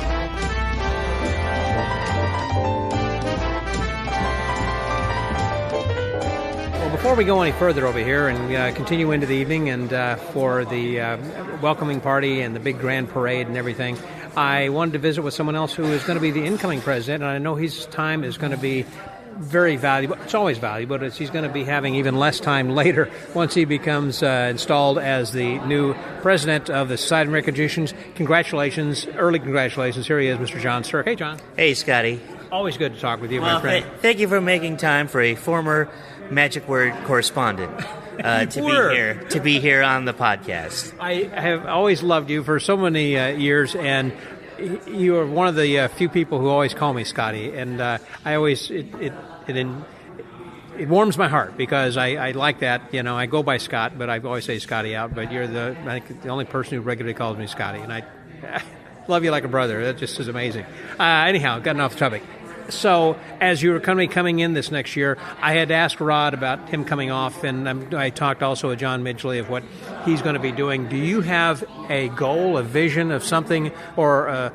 Speaker 2: Before we go any further over here and continue into the evening and for the welcoming party and the big grand parade and everything, I wanted to visit with someone else who is going to be the incoming president, and I know his time is going to be very valuable. It's always valuable, but he's going to be having even less time later once he becomes installed as the new president of the Society of American Magicians. Congratulations, early congratulations. Here he is, Mr. John Sirk. Hey, John.
Speaker 9: Hey, Scotty.
Speaker 2: Always good to talk with you,
Speaker 9: Well,
Speaker 2: my friend.
Speaker 9: thank you for making time for a former Magic Word correspondent to be here on the podcast.
Speaker 2: I have always loved you for so many years, and you are one of the few people who always call me Scotty, and I always it warms my heart because I like that. You know, I go by Scott, but I always say Scotty out. But you're I think the only person who regularly calls me Scotty, and I love you like a brother. That just is amazing. Anyhow, gotten off the topic. So, as you were coming in this next year, I had asked Rod about him coming off, and I talked also with John Midgley of what he's going to be doing. Do you have a goal, a vision of something, or a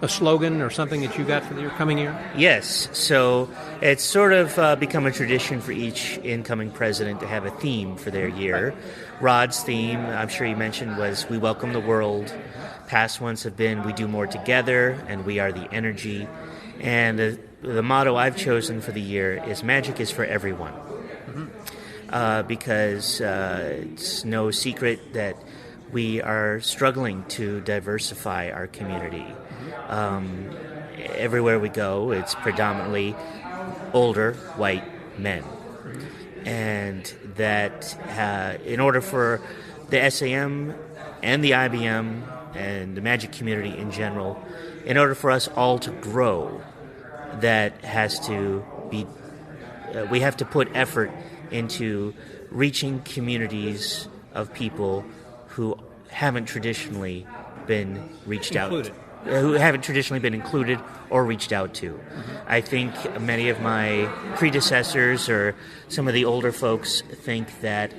Speaker 2: slogan or something that you got for your coming year?
Speaker 9: Yes. So it's sort of become a tradition for each incoming president to have a theme for their year. Rod's theme, I'm sure you mentioned, was "We Welcome the World." Past ones have been "We Do More Together" and "We Are the Energy." And the motto I've chosen for the year is "Magic is for everyone." Because it's no secret that we are struggling to diversify our community. Everywhere we go, it's predominantly older white men. And that in order for the S.A.M. and the IBM and the magic community in general, in order for us all to grow, that has to be, we have to put effort into reaching communities of people who haven't traditionally been reached out, who haven't traditionally been included or reached out to. I think many of my predecessors or some of the older folks think that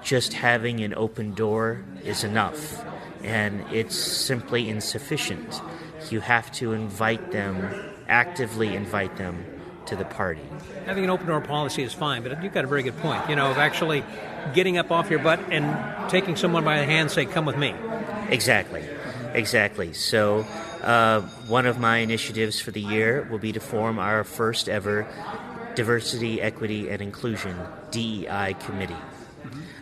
Speaker 9: just having an open door is enough, and it's simply insufficient. You have to invite them, actively invite them to the party.
Speaker 2: Having an open door policy is fine, but you've got a very good point, you know, of actually getting up off your butt and taking someone by the hand and say, "Come with me."
Speaker 9: Exactly. So one of my initiatives for the year will be to form our first ever Diversity, Equity, and Inclusion, DEI committee.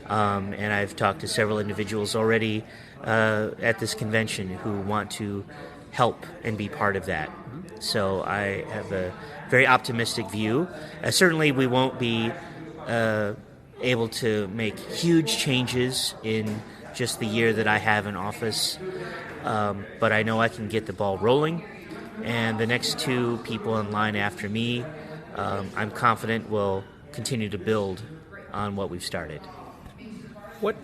Speaker 9: And I've talked to several individuals already at this convention who want to help and be part of that. So I have a very optimistic view. Certainly we won't be able to make huge changes in just the year that I have in office, but I know I can get the ball rolling, and the next two people in line after me, I'm confident will continue to build on what we've started.
Speaker 2: What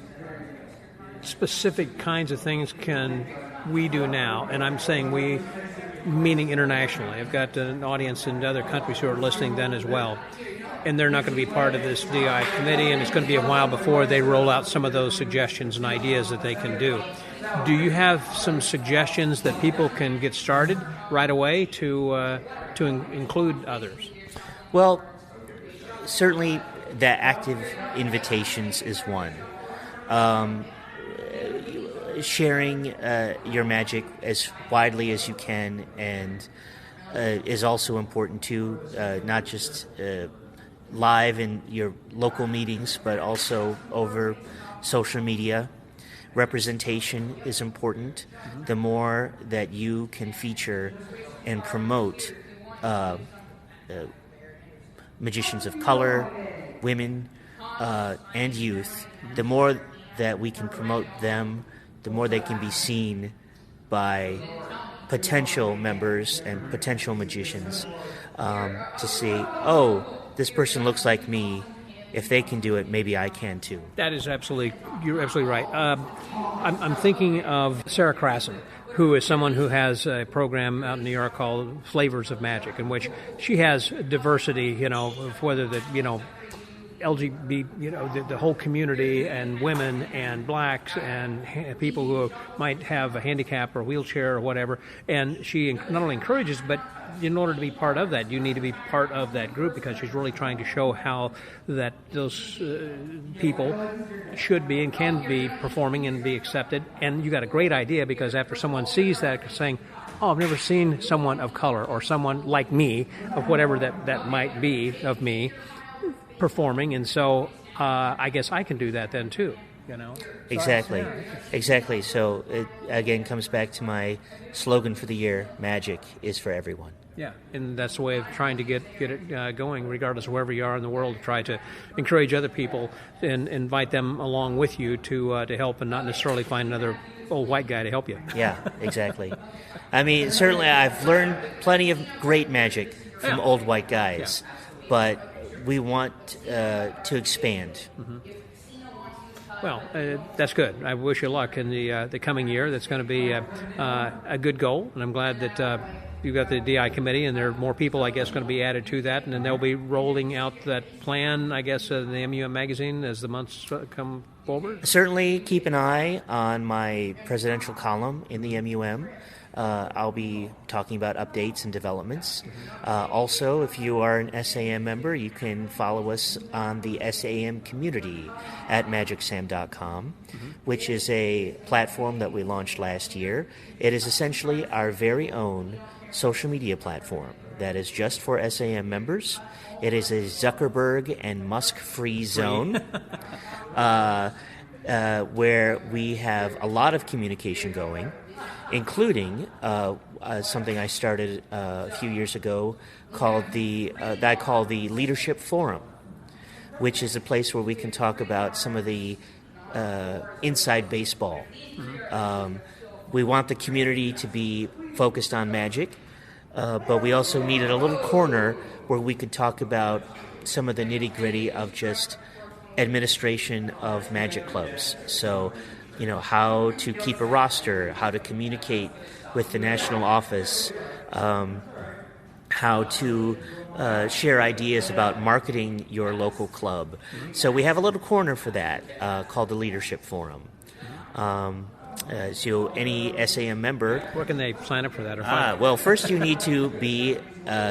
Speaker 2: specific kinds of things can we do now? And I'm saying we, meaning internationally. I've got an audience in other countries who are listening then as well. And they're not going to be part of this DI committee, and it's going to be a while before they roll out some of those suggestions and ideas that they can do. Do you have some suggestions that people can get started right away to include others?
Speaker 9: Well, certainly the active invitations is one. Sharing your magic as widely as you can and is also important too, not just live in your local meetings, but also over social media. Representation is important. The more that you can feature and promote magicians of color, women, and youth, the more that we can promote them, the more they can be seen by potential members and potential magicians, to see, oh, this person looks like me. If they can do it, maybe I can too.
Speaker 2: That is you're absolutely right. I'm thinking of Sarah Krassen, who is someone who has a program out in New York called Flavors of Magic, in which she has diversity, of whether LGBT, the whole community, and women and blacks and people who might have a handicap or a wheelchair or whatever. And she not only encourages, but in order to be part of that, you need to be part of that group, because she's really trying to show how that those people should be and can be performing and be accepted. And you got a great idea, because after someone sees that, saying, oh, I've never seen someone of color or someone like me, of whatever that might be of me, performing, and so I guess I can do that then too,
Speaker 9: Exactly. So it again comes back to my slogan for the year: magic is for everyone.
Speaker 2: Yeah, and that's the way of trying to get it going, regardless of wherever you are in the world. Try to encourage other people and invite them along with you to help, and not necessarily find another old white guy to help you.
Speaker 9: Yeah, exactly. I mean, certainly I've learned plenty of great magic from old white guys, but we want to expand.
Speaker 2: Mm-hmm. Well, that's good. I wish you luck in the coming year. That's going to be a good goal, and I'm glad that you've got the DI committee, and there are more people, I guess, going to be added to that, and then they'll be rolling out that plan, I guess, in the MUM magazine as the months come forward.
Speaker 9: Certainly keep an eye on my presidential column in the MUM. I'll be talking about updates and developments. Also, if you are an S.A.M. member, you can follow us on the S.A.M. community at magicsam.com, which is a platform that we launched last year. It is essentially our very own social media platform that is just for S.A.M. members. It is a Zuckerberg and Musk-free zone where we have a lot of communication going, including something I started a few years ago called that I call the Leadership Forum, which is a place where we can talk about some of the inside baseball. We want the community to be focused on magic, but we also needed a little corner where we could talk about some of the nitty-gritty of just administration of magic clubs. So, how to keep a roster, how to communicate with the national office, how to share ideas about marketing your local club. So we have a little corner for that called the Leadership Forum. So any S.A.M. member...
Speaker 2: Where can they sign up for that? Or find
Speaker 9: well, first you need to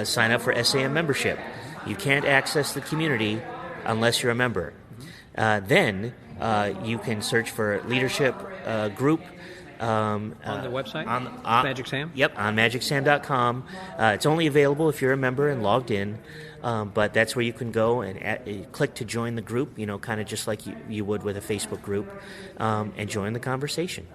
Speaker 9: sign up for S.A.M. membership. You can't access the community unless you're a member. Then you can search for leadership group
Speaker 2: on the website? On Magic Sam?
Speaker 9: Yep, on magicsam.com. It's only available if you're a member and logged in, but that's where you can go and click to join the group, kind of just like you would with a Facebook group, and join the conversation.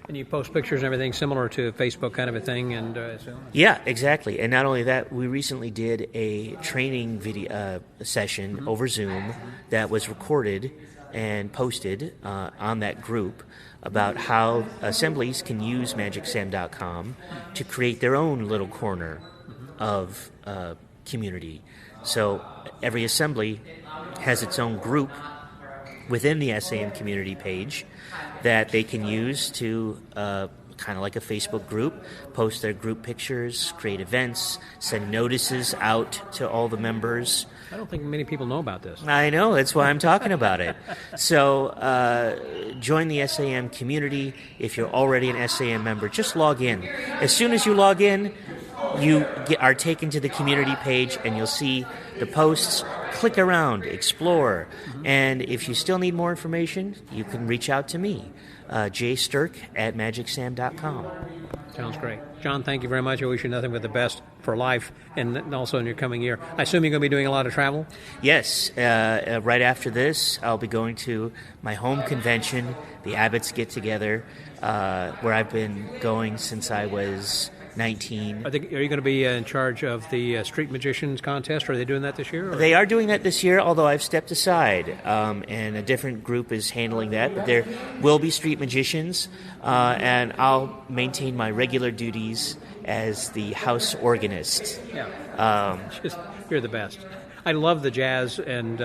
Speaker 2: And you post pictures and everything similar to Facebook kind of a thing? And so on.
Speaker 9: Yeah, exactly. And not only that, we recently did a training video session over Zoom that was recorded and posted on that group about how assemblies can use magicsam.com to create their own little corner of community. So every assembly has its own group within the S.A.M. community page that they can use to kind of like a Facebook group, post their group pictures, create events, send notices out to all the members.
Speaker 2: I don't think many people know about this.
Speaker 9: I know, that's why I'm talking about it. So join the S.A.M. community. If you're already an S.A.M. member, just log in. As soon as you log in, you are taken to the community page and you'll see the posts. Click around, explore, and if you still need more information, you can reach out to me, jsturk@magicsam.com.
Speaker 2: Sounds great. John, thank you very much. I wish you nothing but the best for life and also in your coming year. I assume you're going to be doing a lot of travel?
Speaker 9: Yes. Right after this, I'll be going to my home convention, the Abbots Get Together, where I've been going since I was 19.
Speaker 2: Are you going to be in charge of the Street Magicians contest? Are they doing that this year? Or?
Speaker 9: They are doing that this year, although I've stepped aside, and a different group is handling that. But there will be Street Magicians, and I'll maintain my regular duties as the house organist.
Speaker 2: Yeah. You're the best. I love the jazz, and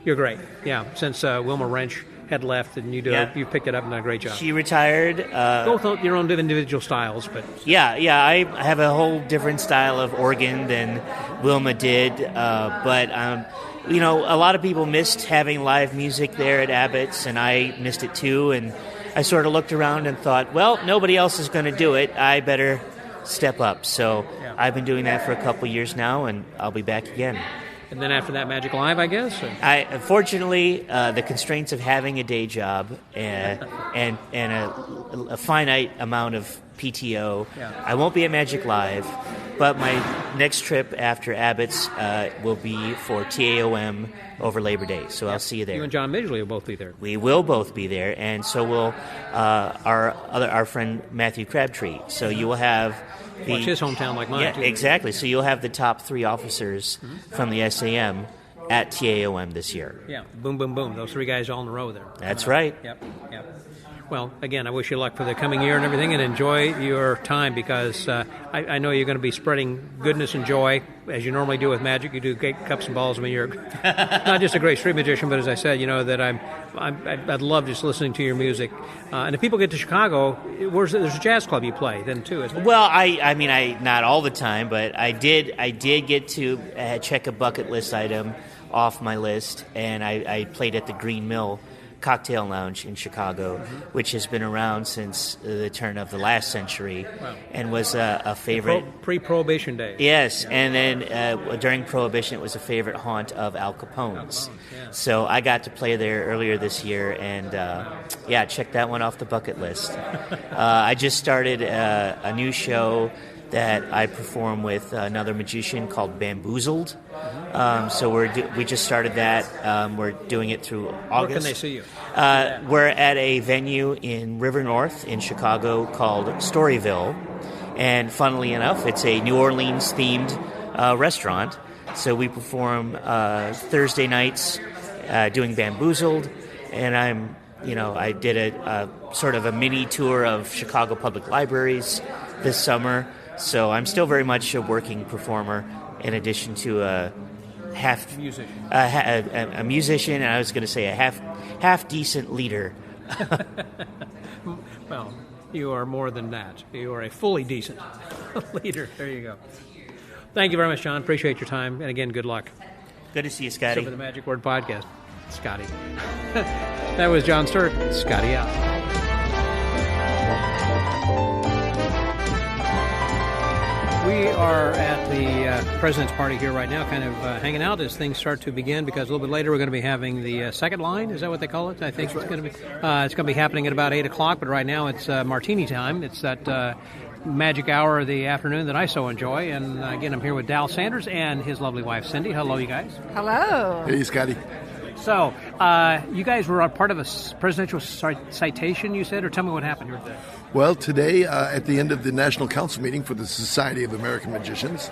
Speaker 2: you're great. Yeah, since Wilma Wrench had left, and you picked it up and done a great job.
Speaker 9: She retired.
Speaker 2: Both your own individual styles, but
Speaker 9: yeah, I have a whole different style of organ than Wilma did. But a lot of people missed having live music there at Abbott's, and I missed it too. And I sort of looked around and thought, well, nobody else is going to do it. I better step up. So I've been doing that for a couple years now, and I'll be back again.
Speaker 2: And then after that, Magic Live, I guess?
Speaker 9: Unfortunately, the constraints of having a day job and a finite amount of PTO, I won't be at Magic Live, but my next trip after Abbott's will be for TAOM over Labor Day, so I'll see you there.
Speaker 2: You and John Midgley will both be there.
Speaker 9: We will both be there, and so will our friend Matthew Crabtree. So you will have...
Speaker 2: It's his hometown like mine,
Speaker 9: yeah,
Speaker 2: too.
Speaker 9: Exactly. So you'll have the top 3 officers from the S.A.M. at TAOM this year.
Speaker 2: Yeah, boom, boom, boom. Those 3 guys all in a row there.
Speaker 9: That's right.
Speaker 2: Yep. Well, again, I wish you luck for the coming year and everything, and enjoy your time, because I know you're going to be spreading goodness and joy, as you normally do with magic. You do great cups and balls. I mean, you're not just a great street magician, but as I said, that I'd love just listening to your music. And if people get to Chicago, there's a jazz club you play then too, isn't there?
Speaker 9: Well, I not all the time, but I did get to check a bucket list item off my list, and I played at the Green Mill Cocktail Lounge in Chicago, which has been around since the turn of the last century, and was a favorite.
Speaker 2: Pre-Prohibition days.
Speaker 9: Yes, and then during Prohibition, it was a favorite haunt of Al Capone's. So I got to play there earlier this year, and check that one off the bucket list. I just started a new show that I perform with another magician called Bamboozled. So we just started that. We're doing it through August.
Speaker 2: Where can they see you?
Speaker 9: We're at a venue in River North in Chicago called Storyville. And funnily enough, it's a New Orleans-themed restaurant. So we perform Thursday nights doing Bamboozled. And I did a sort of a mini tour of Chicago public libraries this summer. So I'm still very much a working performer, in addition to a musician, and I was going to say a half decent leader.
Speaker 2: Well, you are more than that. You are a fully decent leader. There you go. Thank you very much, John. Appreciate your time, and again, good luck.
Speaker 9: Good to see you, Scotty.
Speaker 2: So for the Magic Word Podcast, Scotty. That was John Sturt. Scotty out. We are at the President's Party here right now, kind of hanging out as things start to begin, because a little bit later we're going to be having the second line. Is that what they call it? I think it's going to be happening at about 8 o'clock, but right now it's martini time. It's that magic hour of the afternoon that I so enjoy. And again, I'm here with Dal Sanders and his lovely wife, Cindy. Hello, you guys.
Speaker 10: Hello.
Speaker 11: Hey, Scotty.
Speaker 2: So, you guys were a part of a presidential citation, you said, or tell me what happened here today.
Speaker 11: Well, today, at the end of the National Council meeting for the Society of American Magicians,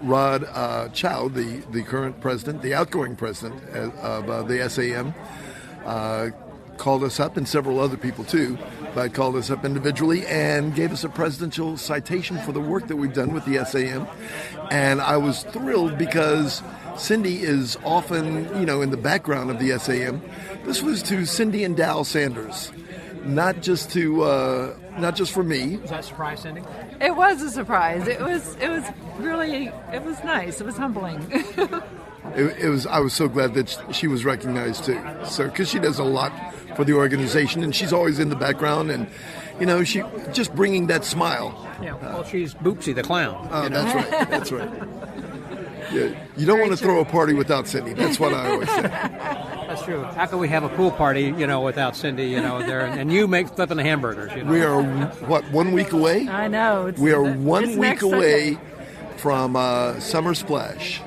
Speaker 11: Rod Chow, the current president, the outgoing president of the S.A.M., called us up, and several other people too, but called us up individually and gave us a presidential citation for the work that we've done with the S.A.M. And I was thrilled because Cindy is often, in the background of the S.A.M. This was to Cindy and Dal Sanders, not just for me.
Speaker 2: Was that a surprise, Cindy?
Speaker 10: It was a surprise. It was nice. It was humbling.
Speaker 11: I was so glad that she was recognized too. So, because she does a lot for the organization, and she's always in the background, and she just bringing that smile.
Speaker 2: Yeah. Well, she's Boopsy the clown.
Speaker 11: Oh, that's right. That's right. Yeah, you don't want to throw a party without Cindy. That's what I always say.
Speaker 2: That's true. How can we have a pool party, without Cindy, there, and you make flipping the hamburgers?
Speaker 11: We are 1 week away.
Speaker 10: I know.
Speaker 11: We are 1 week away from Summer Splash.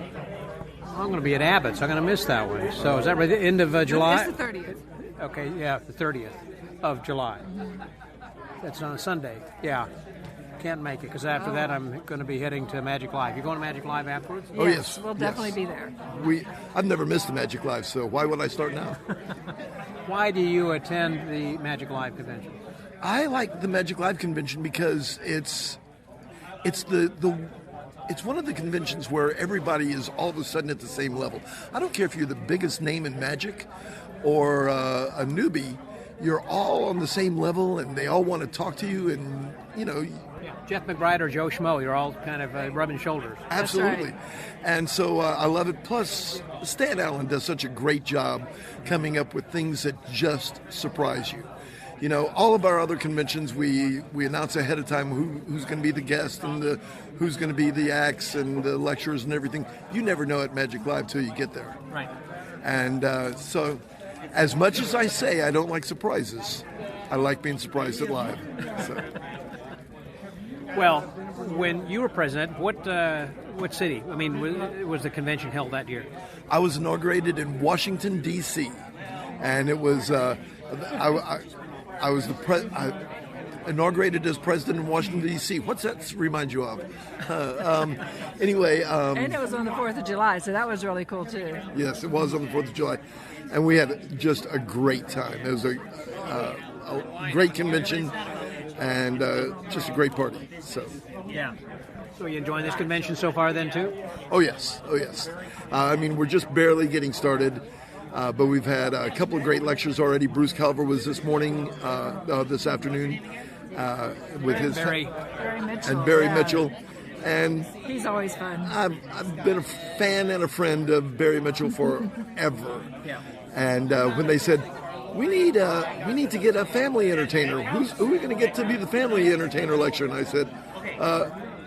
Speaker 2: I'm going to be at Abbott's. I'm going to miss that one. So is that right? The end of July?
Speaker 10: It's the 30th.
Speaker 2: Okay, yeah, the 30th of July. That's on a Sunday. Yeah. can't make it because after that I'm going to be heading to Magic Live. You going to Magic Live afterwards?
Speaker 11: Oh, yes.
Speaker 10: We'll definitely be there.
Speaker 11: I've never missed a Magic Live, so why would I start now?
Speaker 2: Why do you attend the Magic Live convention?
Speaker 11: I like the Magic Live convention because it's one of the conventions where everybody is all of a sudden at the same level. I don't care if you're the biggest name in Magic or a newbie. You're all on the same level, and they all want to talk to you, and
Speaker 2: Jeff McBride or Joe Schmo, you're all kind of rubbing shoulders.
Speaker 11: Absolutely.
Speaker 10: Right.
Speaker 11: And so I love it. Plus, Stan Allen does such a great job coming up with things that just surprise you. All of our other conventions, we announce ahead of time who's going to be the guest and who's going to be the acts and the lecturers and everything. You never know at Magic Live till you get there.
Speaker 2: Right.
Speaker 11: And so, as much as I say I don't like surprises, I like being surprised at Live. So.
Speaker 2: Well, when you were president, what city? I mean, was the convention held that year?
Speaker 11: I was inaugurated in Washington, D.C., and it was I was inaugurated as president in Washington, D.C. What's that remind you of? Anyway.
Speaker 10: And it was on the 4th of July, so that was really cool, too.
Speaker 11: Yes, it was on the 4th of July. And we had just a great time. It was a great convention and just a great party. So.
Speaker 2: Yeah. So are you enjoying this convention so far then, too?
Speaker 11: Oh, yes. I mean, we're just barely getting started. But we've had a couple of great lectures already. Bruce Calver was this morning, this afternoon, with his
Speaker 10: Barry Mitchell,
Speaker 11: and Barry Mitchell, and
Speaker 10: he's always fun.
Speaker 11: I've been a fan and a friend of Barry Mitchell forever.
Speaker 2: Yeah.
Speaker 11: And when they said we need to get a family entertainer, who are we going to get to be the family entertainer lecture? And I said,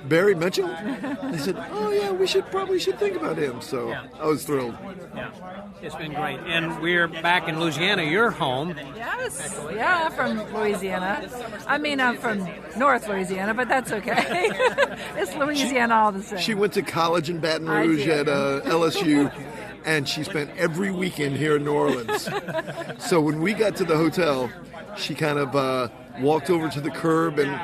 Speaker 11: Barry Mitchell. They said, oh yeah, we should think about him. So yeah. I was thrilled.
Speaker 2: Yeah. It's been great. And we're back in Louisiana, your home.
Speaker 10: Yes. Yeah, from Louisiana. I mean, I'm from North Louisiana, but that's okay. It's Louisiana all the same.
Speaker 11: She went to college in Baton Rouge at LSU, and she spent every weekend here in New Orleans. So when we got to the hotel, she kind of walked over to the curb and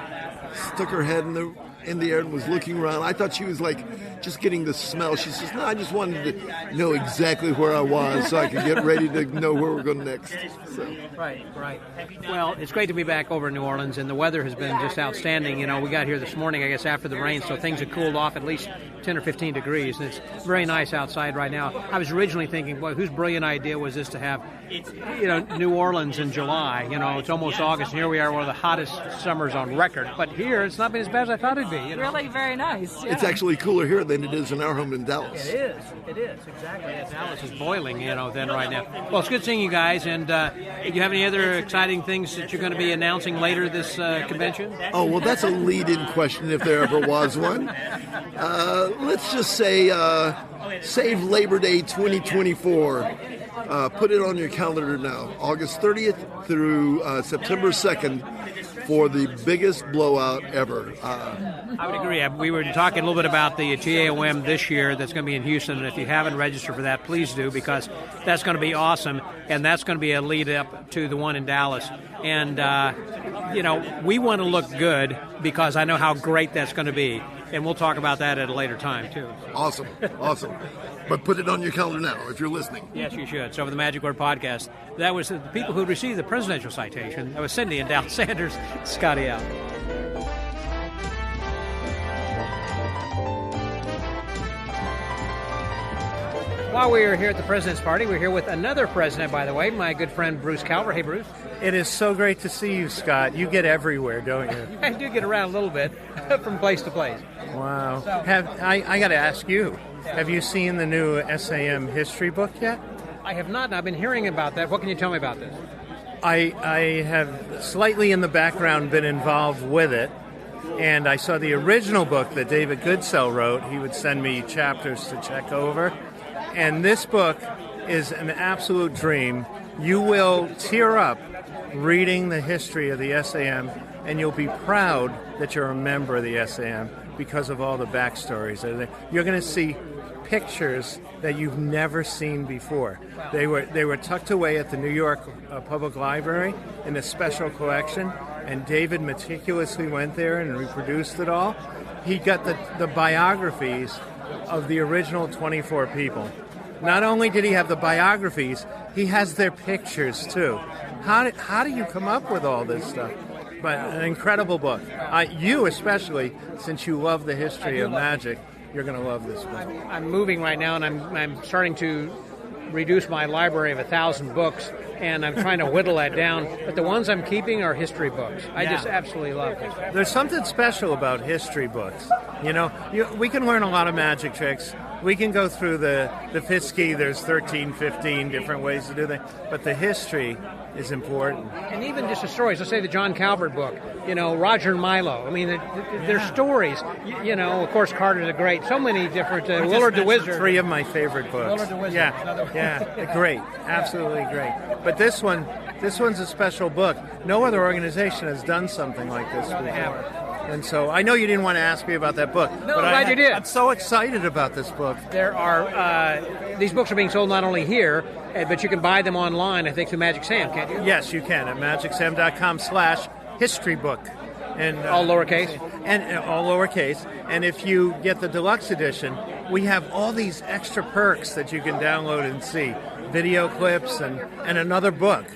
Speaker 11: stuck her head in the air and was looking around. I thought she was like just getting the smell. She says, no, I just wanted to know exactly where I was so I could get ready to know where we're going next. So.
Speaker 2: Right. Well, it's great to be back over in New Orleans, and the weather has been just outstanding. We got here this morning, I guess, after the rain, so things have cooled off at least 10 or 15 degrees, and it's very nice outside right now. I was originally thinking, boy, whose brilliant idea was this to have, New Orleans in July? It's almost August, and here we are, one of the hottest summers on record. But here, it's not been as bad as I thought it'd be.
Speaker 10: Really very nice. Yeah.
Speaker 11: It's actually cooler here than it is in our home in Dallas.
Speaker 2: It is, exactly. Dallas is boiling, then right now. Well, it's good seeing you guys, and do you have any other exciting things that you're going to be announcing later this convention?
Speaker 11: Oh, well, that's a lead-in question if there ever was one. Let's just say save Labor Day 2024. Put it on your calendar now, August 30th through September 2nd. For the biggest blowout ever.
Speaker 2: I would agree. We were talking a little bit about the TAOM this year that's going to be in Houston, and if you haven't registered for that, please do, because that's going to be awesome, and that's going to be a lead up to the one in Dallas. And, we want to look good because I know how great that's going to be, and we'll talk about that at a later time, too.
Speaker 11: Awesome. But put it on your calendar now if you're listening.
Speaker 2: Yes, you should. So for the Magic Word Podcast, that was the people who received the presidential citation. That was Cindy and Dal Sanders. Scotty out. While we are here at the President's Party, we're here with another president, by the way, my good friend Bruce Calver. Hey, Bruce.
Speaker 12: It is so great to see you, Scott. You get everywhere, don't you?
Speaker 2: I do get around a little bit from place to place.
Speaker 12: Wow. I got to ask you, have you seen the new S.A.M. history book yet?
Speaker 2: I have not. I've been hearing about that. What can you tell me about this?
Speaker 12: I have slightly in the background been involved with it, and I saw the original book that David Goodsell wrote. He would send me chapters to check over, and this book is an absolute dream. You will tear up reading the history of the S.A.M., and you'll be proud that you're a member of the S.A.M. because of all the backstories. You're going to see pictures that you've never seen before. They were tucked away at the New York Public Library in a special collection, and David meticulously went there and reproduced it all. He got the biographies of the original 24 people. Not only did he have the biographies, he has their pictures too. How do you come up with all this stuff? But an incredible book. You especially, since you love the history of magic, you're going to love this book.
Speaker 2: I'm moving right now, and I'm starting to reduce my library of 1,000 books, and I'm trying to whittle that down. But the ones I'm keeping are history books. I just absolutely love them.
Speaker 12: There's something special about history books. We can learn a lot of magic tricks. We can go through the Fiske. There's 13, 15 different ways to do that. But the history is important.
Speaker 2: And even just the stories. Let's say the John Calvert book, Roger and Milo. I mean, they're stories. Of course, Carter the Great. So many different, Willard the Wizard.
Speaker 12: 3 of my favorite books.
Speaker 2: Willard the Wizard.
Speaker 12: Yeah, great. Absolutely great. But this one's a special book. No other organization has done something like this before. And so I know you didn't want to ask me about that book.
Speaker 2: No,
Speaker 12: but
Speaker 2: I'm glad you did.
Speaker 12: I'm so excited about this book.
Speaker 2: There are these books are being sold not only here, but you can buy them online, I think, through Magic Sam, can't you?
Speaker 12: Yes, you can at magicsam.com/historybook. And
Speaker 2: all lowercase?
Speaker 12: And all lowercase. And if you get the deluxe edition, we have all these extra perks that you can download and see. Video clips and another book.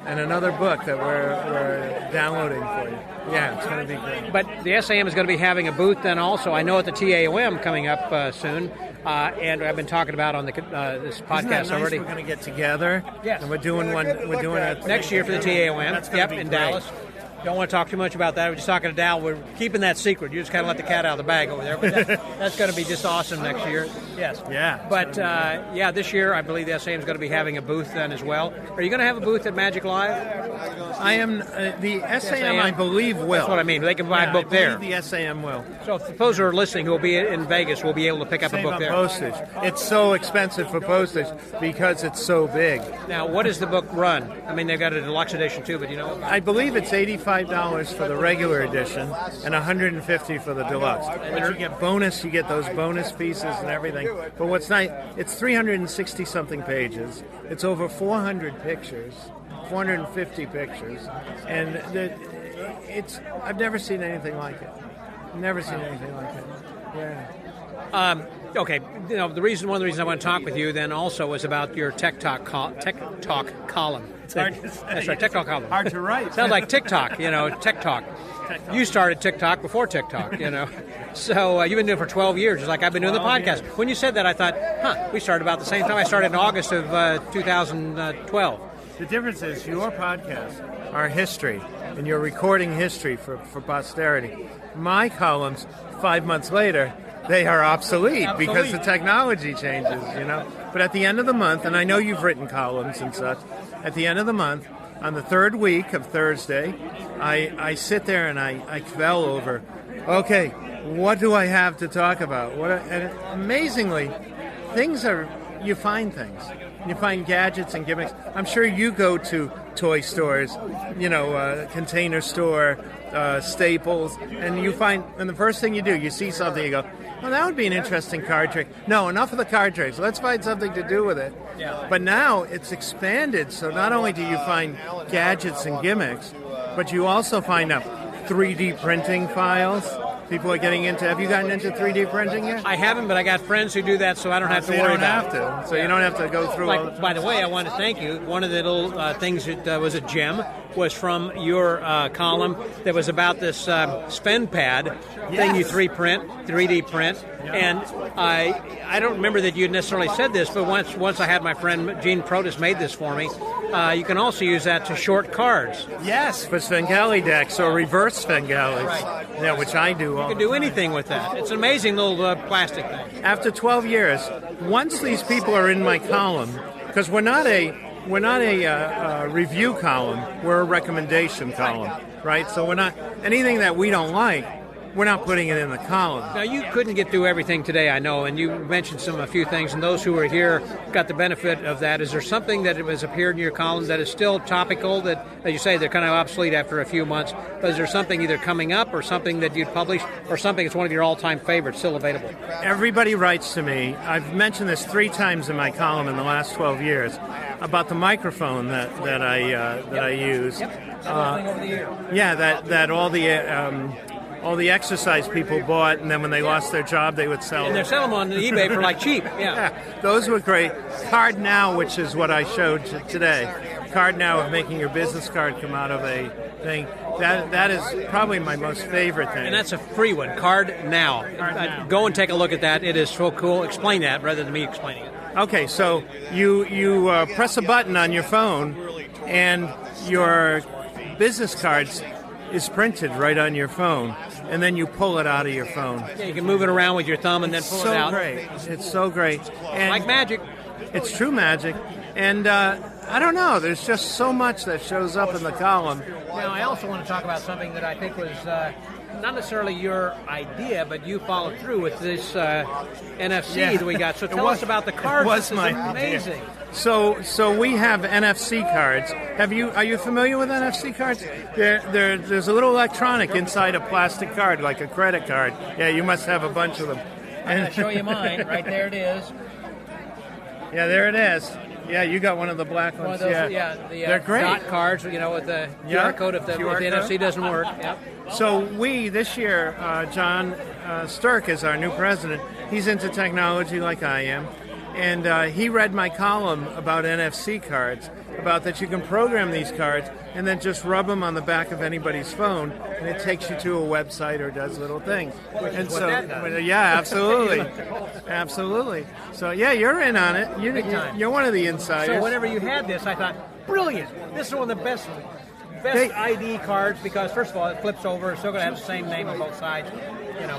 Speaker 12: And another book that we're downloading for you. Yeah, it's going to be great.
Speaker 2: But the S.A.M. is going to be having a booth then also. I know at the TAOM coming up soon, and I've been talking about on this podcast
Speaker 12: Isn't that nice?
Speaker 2: already.
Speaker 12: We're going to get together.
Speaker 2: Yes.
Speaker 12: And we're doing it
Speaker 2: next year for the TAOM.
Speaker 12: That's going to be
Speaker 2: in
Speaker 12: great.
Speaker 2: Dallas. Don't want to talk too much about that. We're just talking to Dal. We're keeping that secret. You just kind of let the cat out of the bag over there. But that's going to be just awesome next year. Yes.
Speaker 12: Yeah.
Speaker 2: But, this year I believe the S.A.M. is going to be having a booth then as well. Are you going to have a booth at Magic Live?
Speaker 12: I am. The S.A.M. I believe will.
Speaker 2: That's what I mean. They can buy a book there.
Speaker 12: The S.A.M. will.
Speaker 2: So if those who are listening who will be in Vegas will be able to pick up a book there.
Speaker 12: Postage. It's so expensive for postage because it's so big.
Speaker 2: Now, what does the book run? I mean, they've got a deluxe edition too, but
Speaker 12: I believe it's $85 for the regular edition and $150 for the deluxe. But you get those bonus pieces and everything. But what's nice, it's 360 something pages. It's over 400 pictures, 450 pictures, and I've never seen anything like it. Never seen anything like it. Yeah.
Speaker 2: Okay, one of the reasons I want to talk with you then also was about your Tech Talk column.
Speaker 12: It's hard to say.
Speaker 2: That's right, Tech Talk column.
Speaker 12: Hard to write.
Speaker 2: Sounds like TikTok, Tech Talk. You started TikTok before TikTok, So you've been doing it for 12 years, just like I've been doing the podcast.
Speaker 12: Years.
Speaker 2: When you said that, I thought, we started about the same time. I started in August of 2012.
Speaker 12: The difference is your podcasts are history, and you're recording history for posterity. My columns, 5 months later, they are obsolete because the technology changes, But at the end of the month, and I know you've written columns and such, at the end of the month, on the third week of Thursday, I sit there and I kvel over, okay, what do I have to talk about? And amazingly, you find things. You find gadgets and gimmicks. I'm sure you go to toy stores, Container Store, Staples, and and the first thing you do, you see something, you go, well, that would be an interesting card trick. No, enough of the card tricks. Let's find something to do with it.
Speaker 2: Yeah.
Speaker 12: But now it's expanded, so not only do you find gadgets and gimmicks, but you also find 3D printing files. People are getting into. Have you gotten into 3D printing yet?
Speaker 2: I haven't, but I got friends who do that, so I don't have to worry about it.
Speaker 12: You don't have to. So you don't have to go through all the...
Speaker 2: By the way, I want to thank you. One of the little things that was a gem was from your column that was about this spend pad thing you 3D print. Yeah. And I don't remember that you necessarily said this, but once I had my friend Gene Protus made this for me. You can also use that to short cards.
Speaker 12: Yes, for Svengali decks or reverse Svengalis, right. Which I do.
Speaker 2: You can do anything with that. It's an amazing little plastic thing.
Speaker 12: After 12 years, once these people are in my column, because we're not a review column, we're a recommendation column, right? So we're not anything that we don't like. we're not putting it in the column.
Speaker 2: Now, you couldn't get through everything today, I know, and you mentioned a few things, and those who were here got the benefit of that. Is there something that has appeared in your column that is still topical, that, as you say, they're kind of obsolete after a few months, but is there something either coming up or something that you'd publish or something that's one of your all-time favorites still available?
Speaker 12: Everybody writes to me. I've mentioned this 3 times in my column in the last 12 years about the microphone that I use. Yeah, that all the exercise people bought, and then when they lost their job, they would sell them.
Speaker 2: And they're selling them on eBay for like cheap. Yeah,
Speaker 12: those were great. Card Now, which is what I showed today. Card Now of making your business card come out of a thing. That is probably my most favorite thing.
Speaker 2: And that's a free one, Card Now. Go and take a look at that. It is so cool. Explain that rather than me explaining it.
Speaker 12: Okay, so you press a button on your phone, and your business cards is printed right on your phone, and then you pull it out of your phone.
Speaker 2: Yeah, you can move it around with your thumb and then pull it out.
Speaker 12: It's so great. And
Speaker 2: like magic.
Speaker 12: It's true magic. And I don't know, there's just so much that shows up in the column.
Speaker 2: Now, I also want to talk about something that I think was not necessarily your idea, but you followed through with this NFC that we got. So tell us about the cards.
Speaker 12: It was
Speaker 2: this
Speaker 12: my
Speaker 2: is amazing.
Speaker 12: Idea. So we have NFC cards. Are you familiar with NFC cards? There's a little electronic inside a plastic card, like a credit card. Yeah, you must have a bunch of them.
Speaker 2: I'm going to show you mine. Right there it is.
Speaker 12: Yeah, there it is. Yeah, you got one of the black ones.
Speaker 2: Those,
Speaker 12: the
Speaker 2: they're
Speaker 12: great.
Speaker 2: Dot cards, with the QR code if the NFC doesn't work. Yep.
Speaker 12: So this year, John Sturck is our new president. He's into technology like I am. And he read my column about NFC cards, about that you can program these cards and then just rub them on the back of anybody's phone, and it takes you to a website or does little things. And so, yeah, absolutely, absolutely. So yeah, you're in on it. You're one of the insiders.
Speaker 2: So whenever you had this, I thought, brilliant. This is one of the best ID cards because first of all, it flips over. It's still going to have the same name on both sides.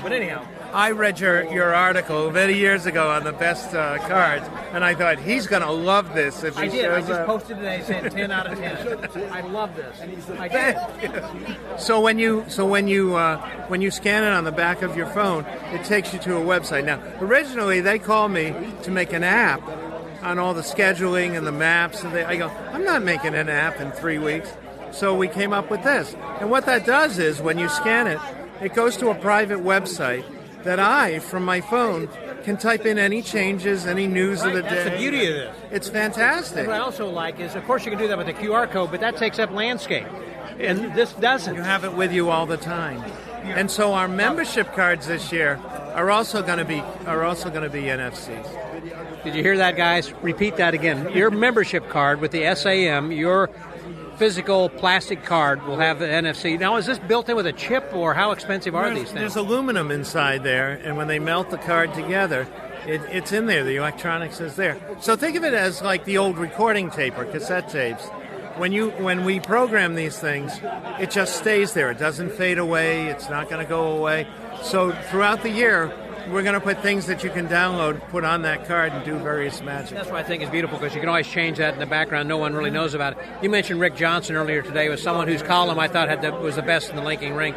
Speaker 2: But anyhow.
Speaker 12: I read your article many years ago on the best cards, and I thought he's going to love this if he shows up.
Speaker 2: I just posted today saying 10 out of 10. I love this. I did.
Speaker 12: So when you scan it on the back of your phone, it takes you to a website. Now, originally they called me to make an app on all the scheduling and the maps, and I go, I'm not making an app in 3 weeks. So we came up with this, and what that does is when you scan it, it goes to a private website that I, from my phone, can type in any changes, any news of the day.
Speaker 2: That's the beauty of this.
Speaker 12: It's fantastic.
Speaker 2: And what I also like is, of course, you can do that with the QR code, but that takes up landscape, and this doesn't.
Speaker 12: You have it with you all the time. And so our membership cards this year are also going to be NFCs.
Speaker 2: Did you hear that, guys? Repeat that again. Your membership card with the S.A.M., your physical plastic card will have the NFC. Now, is this built in with a chip, or how expensive are these things?
Speaker 12: There's aluminum inside there, and when they melt the card together, it's in there. The electronics is there. So think of it as like the old recording tape or cassette tapes. When we program these things, it just stays there. It doesn't fade away. It's not going to go away. So throughout the year, we're going to put things that you can download, put on that card, and do various magic.
Speaker 2: That's what I think is beautiful, because you can always change that in the background. No one really knows about it. You mentioned Rick Johnson earlier today, was someone whose column I thought was the best in the linking ring.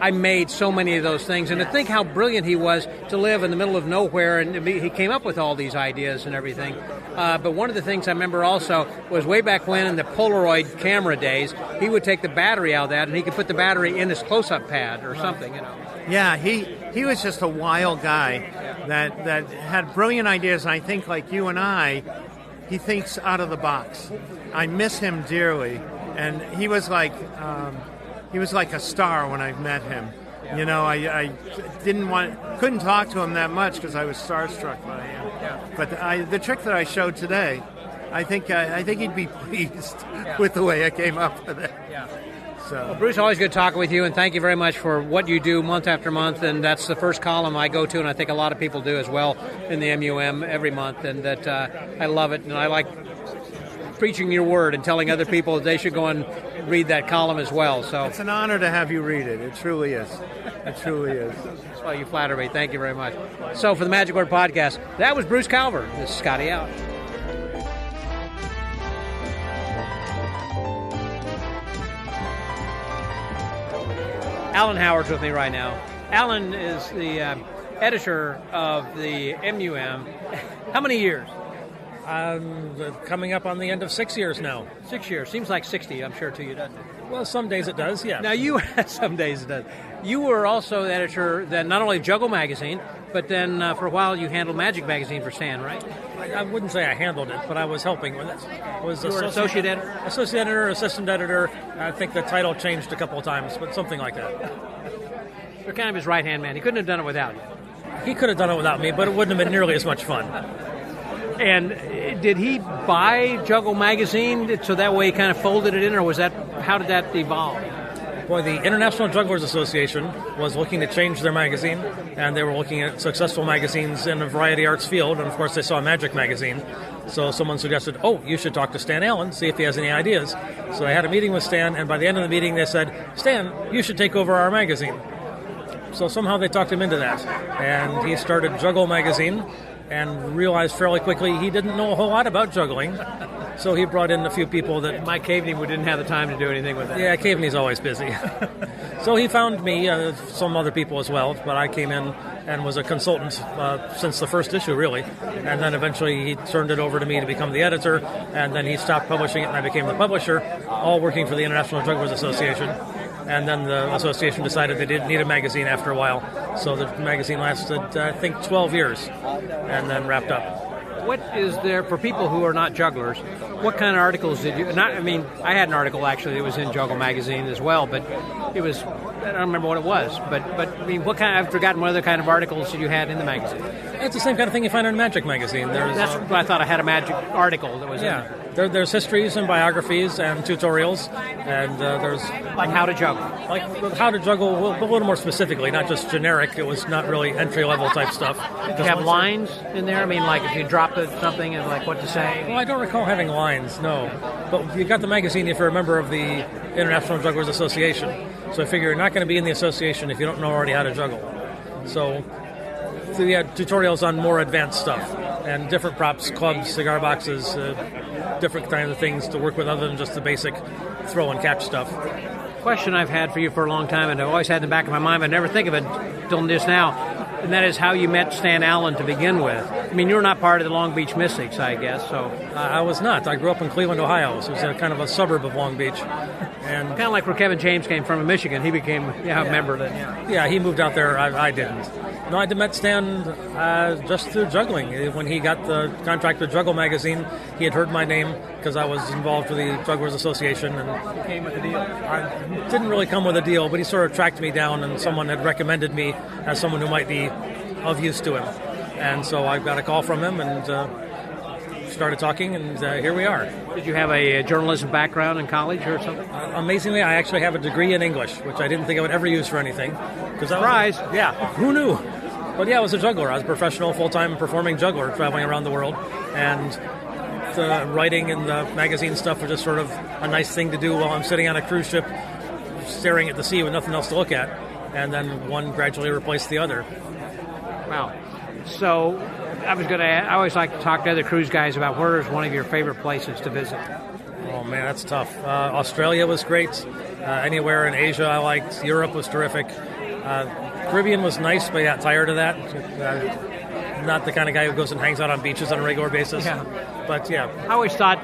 Speaker 2: I made so many of those things, and to think how brilliant he was to live in the middle of nowhere, and he came up with all these ideas and everything. But one of the things I remember also was way back when in the Polaroid camera days, he would take the battery out of that, and he could put the battery in his close-up pad or something,
Speaker 12: Yeah, he was just a wild guy that had brilliant ideas, and I think like you and I, he thinks out of the box. I miss him dearly, and he was like a star when I met him. I couldn't talk to him that much because I was starstruck by him. But the trick that I showed today, I think he'd be pleased with the way I came up with it.
Speaker 2: Well, Bruce, always good talking with you, and thank you very much for what you do month after month. And that's the first column I go to, and I think a lot of people do as well in the MUM every month. And that I love it, and I like preaching your word and telling other people that they should go and read that column as well. So
Speaker 12: it's an honor to have you read it. It truly is. It truly is.
Speaker 2: Well, you flatter me. Thank you very much. So for the Magic Word Podcast, that was Bruce Calver. This is Scotty out. Alan Howard's with me right now. Alan is the editor of the MUM. How many years?
Speaker 13: Coming up on the end of 6 years now.
Speaker 2: 6 years. Seems like 60, I'm sure, to you, doesn't it?
Speaker 13: Well, some days it does, yeah.
Speaker 2: Now, some days it does. You were also the editor then not only of Juggle magazine, but then for a while you handled Magic magazine for Stan, right?
Speaker 13: I wouldn't say I handled it, but I was helping with it. I was
Speaker 2: you were associate editor?
Speaker 13: Associate editor, assistant editor. I think the title changed a couple of times, but something like that.
Speaker 2: You're kind of his right-hand man. He couldn't have done it without you.
Speaker 13: He could have done it without me, but it wouldn't have been nearly as much fun.
Speaker 2: And did he buy Juggle magazine so that way he kind of folded it in, or how did that evolve?
Speaker 13: Well, the International Jugglers Association was looking to change their magazine, and they were looking at successful magazines in a variety arts field, and of course they saw Magic magazine. So someone suggested, you should talk to Stan Allen, see if he has any ideas. So I had a meeting with Stan, and by the end of the meeting they said, Stan, you should take over our magazine. So somehow they talked him into that, and he started Juggle magazine, and realized fairly quickly he didn't know a whole lot about juggling. So he brought in a few people that...
Speaker 2: Mike Caveney didn't have the time to do anything with that.
Speaker 13: Yeah, Caveney's always busy. So he found me, some other people as well, but I came in and was a consultant since the first issue, really. And then eventually he turned it over to me to become the editor, and then he stopped publishing it and I became the publisher, all working for the International Jugglers Association. And then the association decided they didn't need a magazine after a while. So the magazine lasted, I think, 12 years and then wrapped up.
Speaker 2: What is there, for people who are not jugglers, what kind of articles did you... I had an article, actually, that was in Juggle magazine as well, but it was... I don't remember what it was, but what kind... I've forgotten what other kind of articles that you had in the magazine.
Speaker 13: It's the same kind of thing you find in a Magic magazine.
Speaker 2: That's what I thought. I had a Magic article that was in there.
Speaker 13: There's histories and biographies and tutorials, and there's...
Speaker 2: Like how to juggle.
Speaker 13: Like how to juggle, a little more specifically, not just generic. It was not really entry-level type stuff.
Speaker 2: Did you have lines in there? I mean, like if you drop something and like what to say?
Speaker 13: Well, I don't recall having lines, no. But you got the magazine if you're a member of the International Jugglers Association. So I figure you're not going to be in the association if you don't know already how to juggle. So we had tutorials on more advanced stuff and different props, clubs, cigar boxes, different kinds of things to work with other than just the basic throw and catch stuff.
Speaker 2: Question I've had for you for a long time, and I've always had in the back of my mind, but I never think of it till just now, and that is how you met Stan Allen to begin with. I mean, you're not part of the Long Beach Mystics, I guess, so...
Speaker 13: I was not. I grew up in Cleveland, Ohio, so it was kind of a suburb of Long Beach. And
Speaker 2: kind of like where Kevin James came from in Michigan. He became a member then.
Speaker 13: Yeah, he moved out there. I didn't. No, I met Stan just through juggling. When he got the contract with Juggle magazine, he had heard my name because I was involved with the Jugglers Association. And
Speaker 2: came with a deal?
Speaker 13: I didn't really come with a deal, but he sort of tracked me down, and someone had recommended me as someone who might be of use to him. And so I got a call from him and started talking, and here we are.
Speaker 2: Did you have a journalism background in college or something?
Speaker 13: Amazingly, I actually have a degree in English, which I didn't think I would ever use for anything.
Speaker 2: Surprise!
Speaker 13: Yeah, who knew? But yeah, I was a juggler. I was a professional, full-time performing juggler traveling around the world. And the writing and the magazine stuff were just sort of a nice thing to do while I'm sitting on a cruise ship staring at the sea with nothing else to look at. And then one gradually replaced the other.
Speaker 2: Wow. So I always like to talk to other cruise guys about where is one of your favorite places to visit.
Speaker 13: Oh, man, that's tough. Australia was great. Anywhere in Asia I liked. Europe was terrific. Caribbean was nice, but I got tired of that. Not the kind of guy who goes and hangs out on beaches on a regular basis.
Speaker 2: Yeah.
Speaker 13: But, yeah.
Speaker 2: I always thought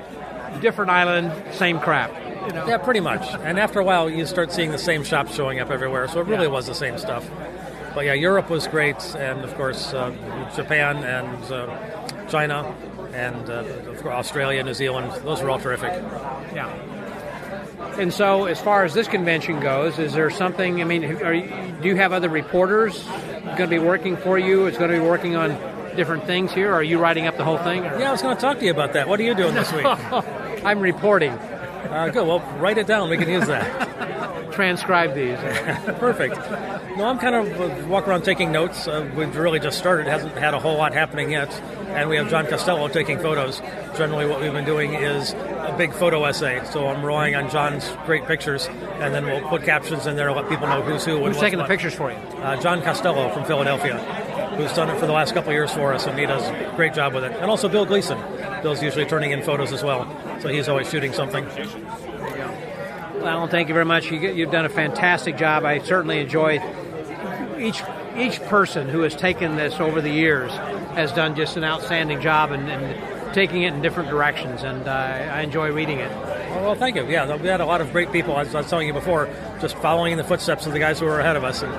Speaker 2: different island, same crap. You know?
Speaker 13: Yeah, pretty much. And after a while, you start seeing the same shops showing up everywhere, so it really was the same stuff. But, yeah, Europe was great, and, of course, Japan and China and Australia, New Zealand. Those were all terrific.
Speaker 2: Yeah. And so, as far as this convention goes, is there something, I mean, do you have other reporters going to be working for you? It's going to be working on different things here? Or are you writing up the whole thing? Or?
Speaker 13: Yeah, I was going to talk to you about that. What are you doing this week?
Speaker 2: I'm reporting.
Speaker 13: Good. Well, write it down. We can use that.
Speaker 2: Transcribe these.
Speaker 13: Perfect. No, I'm kind of walking around taking notes. We've really just started. It hasn't had a whole lot happening yet. And we have John Costello taking photos. Generally what we've been doing is a big photo essay. So I'm relying on John's great pictures, and then we'll put captions in there to let people know who's who.
Speaker 2: Who's taking the pictures for you?
Speaker 13: John Costello from Philadelphia, who's done it for the last couple of years for us, and he does a great job with it. And also Bill Gleason. Bill's usually turning in photos as well, so he's always shooting something.
Speaker 2: Alan, thank you very much. You've done a fantastic job. I certainly enjoy each person who has taken this over the years has done just an outstanding job and taking it in different directions, and I enjoy reading it.
Speaker 13: Well, thank you. Yeah, we had a lot of great people, as I was telling you before, just following in the footsteps of the guys who were ahead of us, and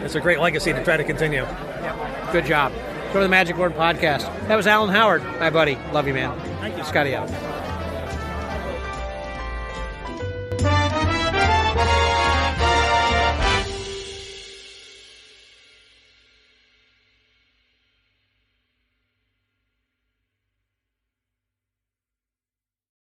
Speaker 13: it's a great legacy to try to continue.
Speaker 2: Yep. Good job. Go to the Magic Word Podcast. That was Alan Howard, my buddy. Love you, man.
Speaker 13: Thank you.
Speaker 2: Scotty out.